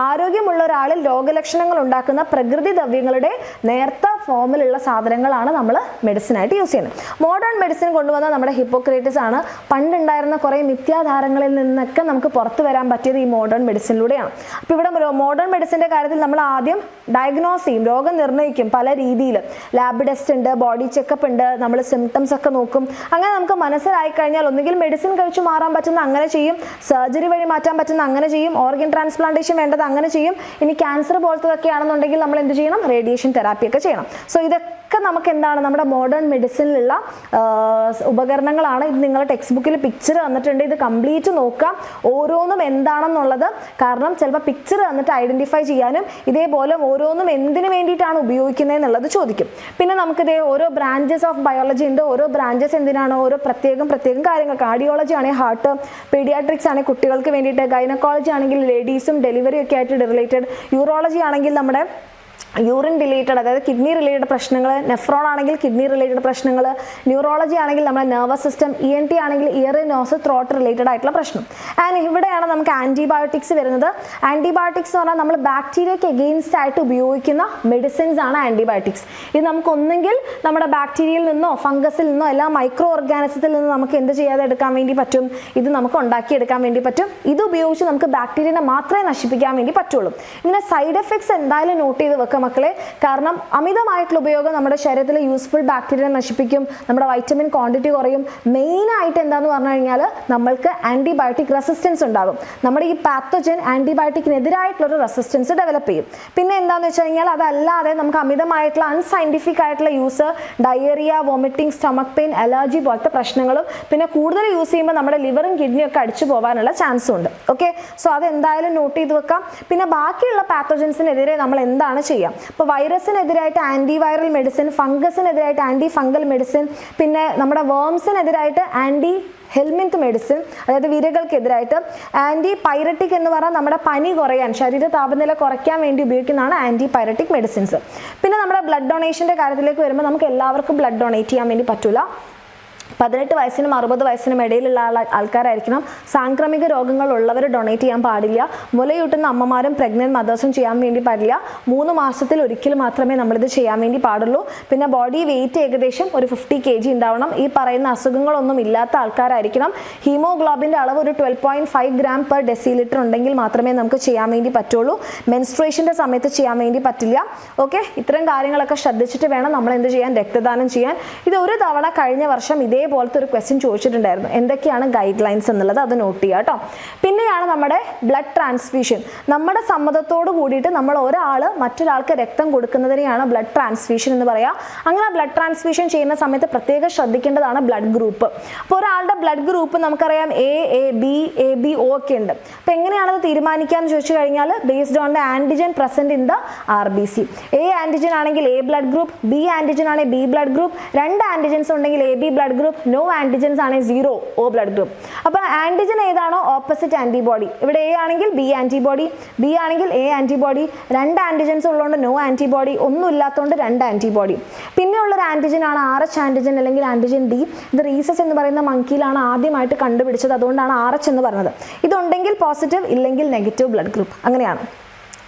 ആരോഗ്യമുള്ള ഒരാളിൽ രോഗലക്ഷണങ്ങൾ ഉണ്ടാക്കുന്ന പ്രകൃതി ദ്രവ്യങ്ങളുടെ നേർത്ത ഫോമിലുള്ള സാധനങ്ങളാണ് നമ്മൾ മെഡിസിനായിട്ട് യൂസ് ചെയ്യുന്നത്. മോഡേൺ മെഡിസിൻ കൊണ്ടുവന്ന നമ്മുടെ ഹിപ്പോക്രേറ്റസ് ആണ്. പണ്ടുണ്ടായിരുന്ന കുറേ മിഥ്യാധാരങ്ങളിൽ നിന്നൊക്കെ നമുക്ക് പുറത്തു വരാൻ പറ്റിയത് ഈ മോഡേൺ മെഡിസിനിലൂടെയാണ്. അപ്പോൾ ഇവിടെ മോഡേൺ മെഡിസിൻ്റെ കാര്യത്തിൽ നമ്മൾ ആദ്യം ഡയഗ്നോസ് ചെയ്യും, രോഗം നിർണ്ണയിക്കും പല രീതിയിൽ. ലാബ് ടെസ്റ്റ് ഉണ്ട്, ബോഡി ചെക്കപ്പ് ഉണ്ട്, നമ്മൾ സിംറ്റംസ് ഒക്കെ നോക്കും. അങ്ങനെ നമുക്ക് മനസ്സിലായി കഴിഞ്ഞാൽ ഒന്നുകിൽ മെഡിസിൻ കഴിച്ചു മാറാൻ പറ്റുന്ന അങ്ങനെ ചെയ്യും, സർജറി വഴി മാറ്റാൻ പറ്റുന്ന അങ്ങനെ ചെയ്യും, ഓർഗൻ ട്രാൻസ്പ്ലാന്റേഷൻ വേണ്ടത് അങ്ങനെ ചെയ്യും. ഇനി ക്യാൻസർ പോലത്തതൊക്കെ ആണെന്നുണ്ടെങ്കിൽ നമ്മൾ എന്ത് ചെയ്യണം, റേഡിയേഷൻ തെറാപ്പി ഒക്കെ ചെയ്യണം. സോ ഇതൊക്കെ നമുക്ക് എന്താണ്, നമ്മുടെ മോഡേൺ മെഡിസിനിലുള്ള ഉപകരണങ്ങളാണ്. ഇത് നിങ്ങളുടെ ടെക്സ്റ്റ് ബുക്കിൽ പിക്ചർ തന്നിട്ടുണ്ട്, ഇത് കംപ്ലീറ്റ് നോക്കാം ഓരോന്നും എന്താണെന്നുള്ളത്. കാരണം ചിലപ്പോൾ പിക്ചർ തന്നിട്ട് ഐഡന്റിഫൈ ചെയ്യാനും ഇതേപോലെ ഓരോന്നും എന്തിനു വേണ്ടിയിട്ടാണ് ഉപയോഗിക്കുന്നത് എന്നുള്ളത് ചോദിക്കും. പിന്നെ നമുക്കിതേ ഓരോ ബ്രാഞ്ചസ് ഓഫ് ബയോളജി ഉണ്ട്. ഓരോ ബ്രാഞ്ചസ് എന്തിനാണ്, ഓരോ പ്രത്യേകം കാര്യങ്ങൾ. കാർഡിയോളജി ആണെങ്കിൽ ഹാർട്ട്, പീഡിയാട്രിക്സ് ആണെങ്കിൽ കുട്ടികൾക്ക് വേണ്ടിയിട്ട്, ഗൈനക്കോളജി ആണെങ്കിൽ ലേഡീസും ഡെലിവറി ഒക്കെ ആയിട്ട് റിലേറ്റഡ്, യൂറോളജി ആണെങ്കിൽ നമ്മുടെ യൂറിൻ റിലേറ്റഡ്, അതായത് കിഡ്നി റിലേറ്റഡ് പ്രശ്നങ്ങൾ, നെഫ്രോൺ ആണെങ്കിൽ കിഡ്നി റിലേറ്റഡ് പ്രശ്നങ്ങൾ, ന്യൂറോളജി ആണെങ്കിൽ നമ്മുടെ നെർവസ് സിസ്റ്റം, ENT ആണെങ്കിൽ ഇയർ, നോസ്, ത്രോട്ട് റിലേറ്റഡ് ആയിട്ടുള്ള പ്രശ്നം. ആൻഡ് ഇവിടെയാണ് നമുക്ക് ആൻറ്റിബയോട്ടിക്സ് വരുന്നത്. ആൻറ്റിബയോട്ടിക്സ് എന്ന് പറഞ്ഞാൽ നമ്മൾ ബാക്ടീരിയയ്ക്ക് എഗെയിൻസ്റ്റ് ആയിട്ട് ഉപയോഗിക്കുന്ന മെഡിസിൻസ് ആണ് ആൻറ്റിബയോട്ടിക്സ്. ഇത് നമുക്ക് ഒന്നെങ്കിൽ നമ്മുടെ ബാക്ടീരിയയിൽ നിന്നോ ഫംഗസിൽ നിന്നോ എല്ലാ മൈക്രോ ഓർഗാനിസത്തിൽ നിന്നോ നമുക്ക് എന്ത് ചെയ്യാതെ എടുക്കാൻ വേണ്ടി പറ്റും, ഇത് നമുക്ക് ഉണ്ടാക്കിയെടുക്കാൻ വേണ്ടി പറ്റും. ഇത് ഉപയോഗിച്ച് നമുക്ക് ബാക്ടീരിയനെ മാത്രമേ നശിപ്പിക്കാൻ വേണ്ടി പറ്റുള്ളൂ. ഇതിൻ്റെ സൈഡ് എഫക്ട്സ് എന്തായാലും നോട്ട് ചെയ്ത് വെക്കുക മക്കളെ. കാരണം അമിതമായിട്ടുള്ള ഉപയോഗം നമ്മുടെ ശരീരത്തിലെ യൂസ്ഫുൾ ബാക്ടീരിയ നശിപ്പിക്കും, നമ്മുടെ വൈറ്റമിൻ ക്വാണ്ടിറ്റി കുറയും. മെയിനായിട്ട് എന്താണെന്ന് പറഞ്ഞു കഴിഞ്ഞാൽ നമ്മൾക്ക് ആൻറ്റിബയോട്ടിക് റെസിസ്റ്റൻസ് ഉണ്ടാകും. നമ്മുടെ ഈ പാത്തോജൻ ആൻറ്റിബയോട്ടിക്കിനെതിരായിട്ടുള്ളൊരു റെസിസ്റ്റൻസ് ഡെവലപ്പ് ചെയ്യും. പിന്നെ എന്താണെന്ന് വെച്ച് കഴിഞ്ഞാൽ അതല്ലാതെ നമുക്ക് അമിതമായിട്ടുള്ള അൺസയൻറ്റിഫിക് ആയിട്ടുള്ള use, diarrhoea, vomiting, stomach pain, allergy പോലത്തെ പ്രശ്നങ്ങളും, പിന്നെ കൂടുതൽ യൂസ് ചെയ്യുമ്പോൾ നമ്മുടെ ലിവറും കിഡ്നിയും ഒക്കെ അടിച്ചു പോകാനുള്ള ചാൻസും ഉണ്ട്. ഓക്കെ, സോ അതെന്തായാലും നോട്ട് ചെയ്ത് വെക്കാം. പിന്നെ ബാക്കിയുള്ള പാത്തോജൻസിനെതിരെ നമ്മൾ എന്താണ് ചെയ്യുക? ഇപ്പോൾ വൈറസിനെതിരായിട്ട് ആൻറ്റിവൈറൽ മെഡിസിൻ, ഫംഗസിനെതിരായിട്ട് ആൻറ്റി ഫംഗൽ മെഡിസിൻ, പിന്നെ നമ്മുടെ വേംസിനെതിരായിട്ട് ആൻറ്റി ഹെൽമിന്ത് മെഡിസിൻ, അതായത് വിരകൾക്കെതിരായിട്ട്. ആൻറ്റി പൈററ്റിക് എന്ന് പറഞ്ഞാൽ നമ്മുടെ പനി കുറയാൻ, ശരീര താപനില കുറയ്ക്കാൻ വേണ്ടി ഉപയോഗിക്കുന്നതാണ് ആൻറ്റി പൈററ്റിക് മെഡിസിൻസ്. പിന്നെ നമ്മുടെ ബ്ലഡ് ഡൊണേഷൻ്റെ കാര്യത്തിലേക്ക് വരുമ്പോൾ നമുക്ക് എല്ലാവർക്കും ബ്ലഡ് ഡൊണേറ്റ് ചെയ്യാൻ വേണ്ടി പറ്റില്ല. 18 വയസ്സിനും 60 വയസ്സിനും ഇടയിലുള്ള ആൾക്കാരായിരിക്കണം. സാംക്രമിക രോഗങ്ങളുള്ളവർ ഡൊണേറ്റ് ചെയ്യാൻ പാടില്ല. മുലയൂട്ടുന്ന അമ്മമാരും പ്രഗ്നന്റ് മദേഴ്സും ചെയ്യാൻ വേണ്ടി പാടില്ല. 3 മാസത്തിൽ ഒരിക്കൽ മാത്രമേ നമ്മളിത് ചെയ്യാൻ വേണ്ടി പാടുള്ളൂ. പിന്നെ ബോഡി വെയിറ്റ് ഏകദേശം ഒരു 50 kg ഉണ്ടാവണം. ഈ പറയുന്ന അസുഖങ്ങളൊന്നും ഇല്ലാത്ത ആൾക്കാരായിരിക്കണം. ഹീമോഗ്ലോബിൻ്റെ അളവ് ഒരു 12.5 gram per deciliter ഉണ്ടെങ്കിൽ മാത്രമേ നമുക്ക് ചെയ്യാൻ വേണ്ടി പറ്റുള്ളൂ. മെൻസ്ട്രേഷൻ്റെ സമയത്ത് ചെയ്യാൻ വേണ്ടി പറ്റില്ല. ഓക്കെ, ഇത്തരം കാര്യങ്ങളൊക്കെ ശ്രദ്ധിച്ചിട്ട് വേണം നമ്മൾ എന്ത് ചെയ്യാൻ, രക്തദാനം ചെയ്യാൻ. ഇത് ഒരു തവണ കഴിഞ്ഞ വർഷം ഇതേപോലത്തെ ഒരു ക്വസ്റ്റ്യൻ ചോദിച്ചിട്ടുണ്ടായിരുന്നു. എന്തൊക്കെയാണ് ഗൈഡ് ലൈൻസ് എന്നുള്ളത് അത് നോട്ട് ചെയ്യുക കേട്ടോ. പിന്നെയാണ് നമ്മുടെ ബ്ലഡ് ട്രാൻസ്ഫ്യൂഷൻ. നമ്മുടെ സമ്മതത്തോട് കൂടിയിട്ട് നമ്മൾ ഒരാൾ മറ്റൊരാൾക്ക് രക്തം കൊടുക്കുന്നതിനെയാണ് ബ്ലഡ് ട്രാൻസ്ഫ്യൂഷൻ എന്ന് പറയുക. അങ്ങനെ ബ്ലഡ് ട്രാൻസ്ഫ്യൂഷൻ ചെയ്യുന്ന സമയത്ത് പ്രത്യേകം ശ്രദ്ധിക്കേണ്ടതാണ് ബ്ലഡ് ഗ്രൂപ്പ്. അപ്പോൾ ഒരാളുടെ ബ്ലഡ് ഗ്രൂപ്പ് നമുക്കറിയാം എ ബി ഒ ഒക്കെ ഉണ്ട്. അപ്പോൾ എങ്ങനെയാണത് തീരുമാനിക്കാന്ന് ചോദിച്ചു കഴിഞ്ഞാൽ based on the antigen present in the RBC. A antigen ആണെങ്കിൽ A blood group, B antigen ആണെങ്കിൽ ബി ബ്ലഡ് ഗ്രൂപ്പ്, 2 ആൻറ്റിജൻസ് ഉണ്ടെങ്കിൽ AB blood group, no antigens ആണെങ്കിൽ 0 O ബ്ലഡ് ഗ്രൂപ്പ്. അപ്പോൾ ആൻറ്റിജൻ ഏതാണോ ഓപ്പോസിറ്റ് ആൻറ്റിബോഡി. ഇവിടെ എ ആണെങ്കിൽ B antibody, B ആണെങ്കിൽ A antibody, 2 antigens ഉള്ളതുകൊണ്ട് നോ ആൻറ്റിബോഡി, ഒന്നും ഇല്ലാത്തതുകൊണ്ട് 2 ആൻറ്റിബോഡി. പിന്നെയുള്ളൊരു ആൻറ്റിജൻ ആണ് RH ആൻറ്റിജൻ അല്ലെങ്കിൽ ആൻറ്റിജൻ D. ഇത് റീസസ് എന്ന് പറയുന്ന മങ്കിയിലാണ് ആദ്യമായിട്ട് കണ്ടുപിടിച്ചത്, അതുകൊണ്ടാണ് RH എന്ന് പറഞ്ഞത്. ഇതുണ്ടെങ്കിൽ പോസിറ്റീവ്, ഇല്ലെങ്കിൽ നെഗറ്റീവ് ബ്ലഡ് ഗ്രൂപ്പ്. അങ്ങനെയാണ്.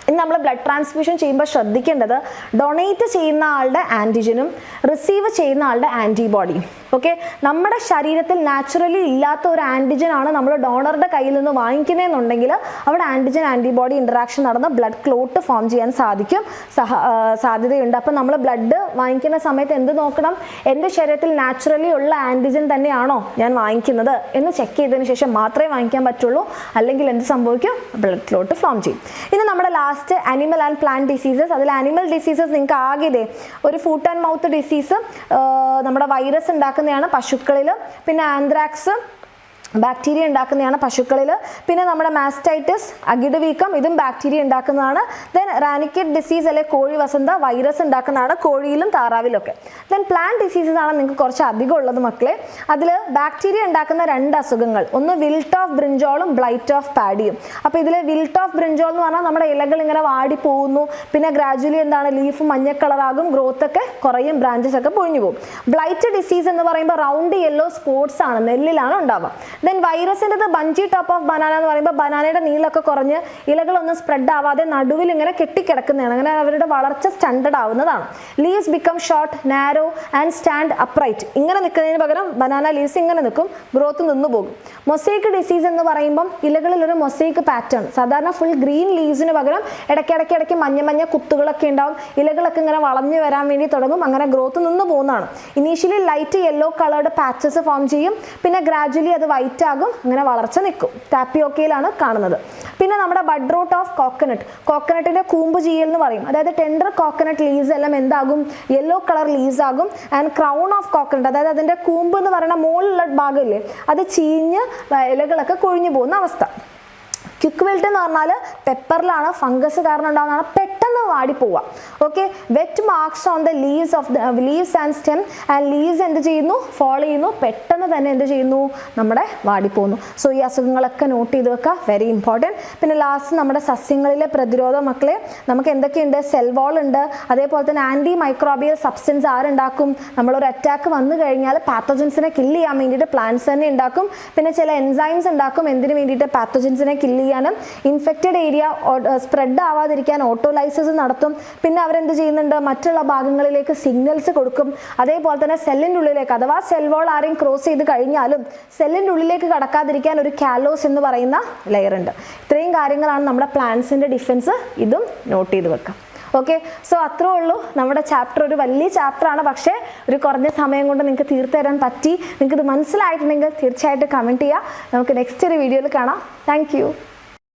ഇനി നമ്മൾ ബ്ലഡ് ട്രാൻസ്ഫ്യൂഷൻ ചെയ്യുമ്പോൾ ശ്രദ്ധിക്കേണ്ടത് ഡൊണേറ്റ് ചെയ്യുന്ന ആളുടെ ആൻറ്റിജനും റിസീവ് ചെയ്യുന്ന ആളുടെ ആൻറ്റിബോഡിയും. ഓക്കെ, നമ്മുടെ ശരീരത്തിൽ നാച്ചുറലി ഇല്ലാത്ത ഒരു ആൻറ്റിജൻ ആണ് നമ്മൾ ഡോണറുടെ കയ്യിൽ നിന്ന് വാങ്ങിക്കുന്നതെന്നുണ്ടെങ്കിൽ അവിടെ ആൻറ്റിജൻ ആൻറ്റിബോഡി ഇൻറ്ററാക്ഷൻ നടന്ന് ബ്ലഡ് ക്ലോട്ട് ഫോം ചെയ്യാൻ സാധ്യതയുണ്ട്. അപ്പം നമ്മൾ ബ്ലഡ് വാങ്ങിക്കുന്ന സമയത്ത് എന്ത് നോക്കണം, എൻ്റെ ശരീരത്തിൽ നാച്ചുറലി ഉള്ള ആൻറ്റിജൻ തന്നെയാണോ ഞാൻ വാങ്ങിക്കുന്നത് എന്ന് ചെക്ക് ചെയ്തതിന് ശേഷം മാത്രമേ വാങ്ങിക്കാൻ പറ്റുള്ളൂ. അല്ലെങ്കിൽ എന്ത് സംഭവിക്കും, ബ്ലഡ് ക്ലോട്ട് ഫോം ചെയ്യും. ഇനി നമ്മുടെ last animal and plant diseases. അതിൽ അനിമൽ ഡിസീസസ് നിങ്ങൾക്ക് ആകെ ഒരു ഫുട്ട് ആൻഡ് മൗത്ത് ഡിസീസ്, നമ്മുടെ വൈറസ് ഉണ്ടാക്കുന്നതാണ് പശുക്കളിൽ. പിന്നെ ആന്ത്രാക്സ് ബാക്ടീരിയ ഉണ്ടാക്കുന്നതാണ് പശുക്കളിൽ. പിന്നെ നമ്മുടെ മാസ്റ്റൈറ്റിസ് അകിട് വീക്കം, ഇതും ബാക്ടീരിയ ഉണ്ടാക്കുന്നതാണ്. ദെൻ റാനിക്കറ്റ് ഡിസീസ് അല്ലെ കോഴി വസന്ത, വൈറസ് ഉണ്ടാക്കുന്നതാണ് കോഴിയിലും താറാവിലൊക്കെ. ദെൻ പ്ലാന്റ് ഡിസീസസ് ആണ് നിങ്ങൾക്ക് കുറച്ച് അധികം ഉള്ളത് മക്കളെ. അതിൽ ബാക്ടീരിയ ഉണ്ടാക്കുന്ന 2 അസുഖങ്ങൾ, ഒന്ന് വിൽട്ട് ഓഫ് ബ്രിഞ്ചോളും ബ്ലൈറ്റ് ഓഫ് പാഡിയും. അപ്പോൾ ഇതിൽ വിൽട്ട് ഓഫ് ബ്രിഞ്ചോൾ എന്ന് പറഞ്ഞാൽ നമ്മുടെ ഇലകൾ ഇങ്ങനെ വാടി പോകുന്നു, പിന്നെ ഗ്രാജുവലി എന്താണ് ലീഫ് മഞ്ഞ കളറാകും, ഗ്രോത്ത് ഒക്കെ കുറയും, ബ്രാഞ്ചസ് ഒക്കെ പൊഴിഞ്ഞു പോകും. ബ്ലൈറ്റ് ഡിസീസ് എന്ന് പറയുമ്പോൾ റൗണ്ട് യെല്ലോ സ്പോട്ട്സ് ആണ്, നെല്ലിലാണ് ഉണ്ടാവുക. ദെൻ വൈറസിൻ്റെ ബഞ്ചി ടോപ്പ് ഓഫ് ബനാന എന്ന് പറയുമ്പോൾ ബനാനയുടെ നീളമൊക്കെ കുറഞ്ഞ് ഇലകളൊന്നും സ്പ്രെഡ് ആവാതെ നടുവിൽ ഇങ്ങനെ കെട്ടിക്കിടക്കുന്നതാണ്. അങ്ങനെ അവരുടെ വളർച്ച സ്റ്റണ്ടഡ് ആവുന്നതാണ്. Leaves become short, narrow and stand upright. ഇങ്ങനെ നിൽക്കുന്നതിന് പകരം ബനാന ലീവ്സ് ഇങ്ങനെ നിൽക്കും, ഗ്രോത്ത് നിന്ന് പോകും. മൊസൈക്ക് ഡിസീസ് എന്ന് പറയുമ്പം ഇലകളിൽ ഒരു മൊസൈക്ക് പാറ്റേൺ, സാധാരണ ഫുൾ ഗ്രീൻ ലീവ്സിന് പകരം ഇടയ്ക്കിടയ്ക്ക് മഞ്ഞ കുത്തുകളൊക്കെ ഉണ്ടാവും, ഇലകളൊക്കെ ഇങ്ങനെ വളഞ്ഞു വരാൻ വേണ്ടി തുടങ്ങും, അങ്ങനെ ഗ്രോത്ത് നിന്ന് പോകുന്നതാണ്. Initially light yellow coloured patches form ചെയ്യും, പിന്നെ ഗ്രാജുവലി അത് വൈറ്റ് ആകും, അങ്ങനെ വളർച്ച നിൽക്കും. ടാപ്പിയോക്കയിലാണ് കാണുന്നത്. പിന്നെ നമ്മുടെ ബഡ് റൂട്ട് ഓഫ് കോക്കനട്ട്, കോക്കനട്ടിന്റെ കൂമ്പ് ചീയൽ എന്ന് പറയും. അതായത് ടെൻഡർ കോക്കനട്ട് ലീവ്സ് എല്ലാം എന്താകും, യെല്ലോ കളർ ലീവ്സ് ആകും. ആൻഡ് ക്രൗൺ ഓഫ് കോക്കനട്ട്, അതായത് അതിന്റെ കൂമ്പ് എന്ന് പറയുന്ന മുകളിലുള്ള ഭാഗമില്ലേ അത് ചീഞ്ഞ് ഇലകളൊക്കെ കൊഴിഞ്ഞു പോകുന്ന അവസ്ഥ. ക്വിക്ക് വിൽട്ട് എന്ന് പറഞ്ഞാൽ പെപ്പറിലാണ് ഫംഗസ് കാരണം ഉണ്ടാകുന്നതാണ്, പെട്ടെന്ന് വാടിപ്പോവുക. Okay, wet marks on the leaves of the leaves and stem. And leaves എന്ത് ചെയ്യുന്നു, ഫോളോ ചെയ്യുന്നു, പെട്ടെന്ന് തന്നെ എന്ത് ചെയ്യുന്നു, നമ്മുടെ വാടിപ്പോകുന്നു. സോ ഈ അസുഖങ്ങളൊക്കെ നോട്ട് ചെയ്ത് വെക്കുക, വെരി ഇമ്പോർട്ടൻറ്റ്. പിന്നെ ലാസ്റ്റ് നമ്മുടെ സസ്യങ്ങളിലെ പ്രതിരോധ മക്കളെ നമുക്ക് എന്തൊക്കെയുണ്ട്, സെൽ വാൾ ഉണ്ട്, അതേപോലെ തന്നെ ആൻറ്റി മൈക്രോബിയൽ സബ്സ്റ്റൻസ് ആരുണ്ടാക്കും, നമ്മളൊരു അറ്റാക്ക് വന്നു കഴിഞ്ഞാൽ പാത്തോജൻസിനെ കില്ല് ചെയ്യാൻ വേണ്ടിയിട്ട് പ്ലാന്റ്സ് തന്നെ ഉണ്ടാക്കും. പിന്നെ ചില എൻസൈംസ് ഉണ്ടാക്കും, എന്തിനു വേണ്ടിയിട്ട്, പാത്തോജൻസിനെ കില്ല് ചെയ്യാനും ഇൻഫെക്റ്റഡ് ഏരിയ സ്പ്രെഡ് ആവാതിരിക്കാൻ ഓട്ടോലൈസിസ് നടത്തും. പിന്നെ അവരെന്ത് ചെയ്യുന്നുണ്ട്, മറ്റുള്ള ഭാഗങ്ങളിലേക്ക് സിഗ്നൽസ് കൊടുക്കും. അതേപോലെ തന്നെ സെല്ലിൻ്റെ ഉള്ളിലേക്ക്, അഥവാ സെൽ വാൾ ആരെയും ക്രോസ് ചെയ്ത് കഴിഞ്ഞാലും സെല്ലിൻ്റെ ഉള്ളിലേക്ക് കടക്കാതിരിക്കാൻ ഒരു കാലോസ് എന്ന് പറയുന്ന ലെയർ ഉണ്ട്. ഇത്രയും കാര്യങ്ങളാണ് നമ്മുടെ പ്ലാന്റ്സിൻ്റെ ഡിഫൻസ്. ഇതും നോട്ട് ചെയ്ത് വെക്കാം. ഓക്കെ, സോ അത്രേ ഉള്ളൂ. നമ്മുടെ ചാപ്റ്റർ ഒരു വലിയ ചാപ്റ്ററാണ്, പക്ഷേ ഒരു കുറഞ്ഞ സമയം കൊണ്ട് നിങ്ങൾക്ക് തീർത്തു തരാൻ പറ്റി. നിങ്ങൾക്ക് ഇത് മനസ്സിലായിട്ടുണ്ടെങ്കിൽ തീർച്ചയായിട്ടും കമൻറ്റ് ചെയ്യുക. നമുക്ക് നെക്സ്റ്റ് ഒരു വീഡിയോയിൽ കാണാം. Thank you.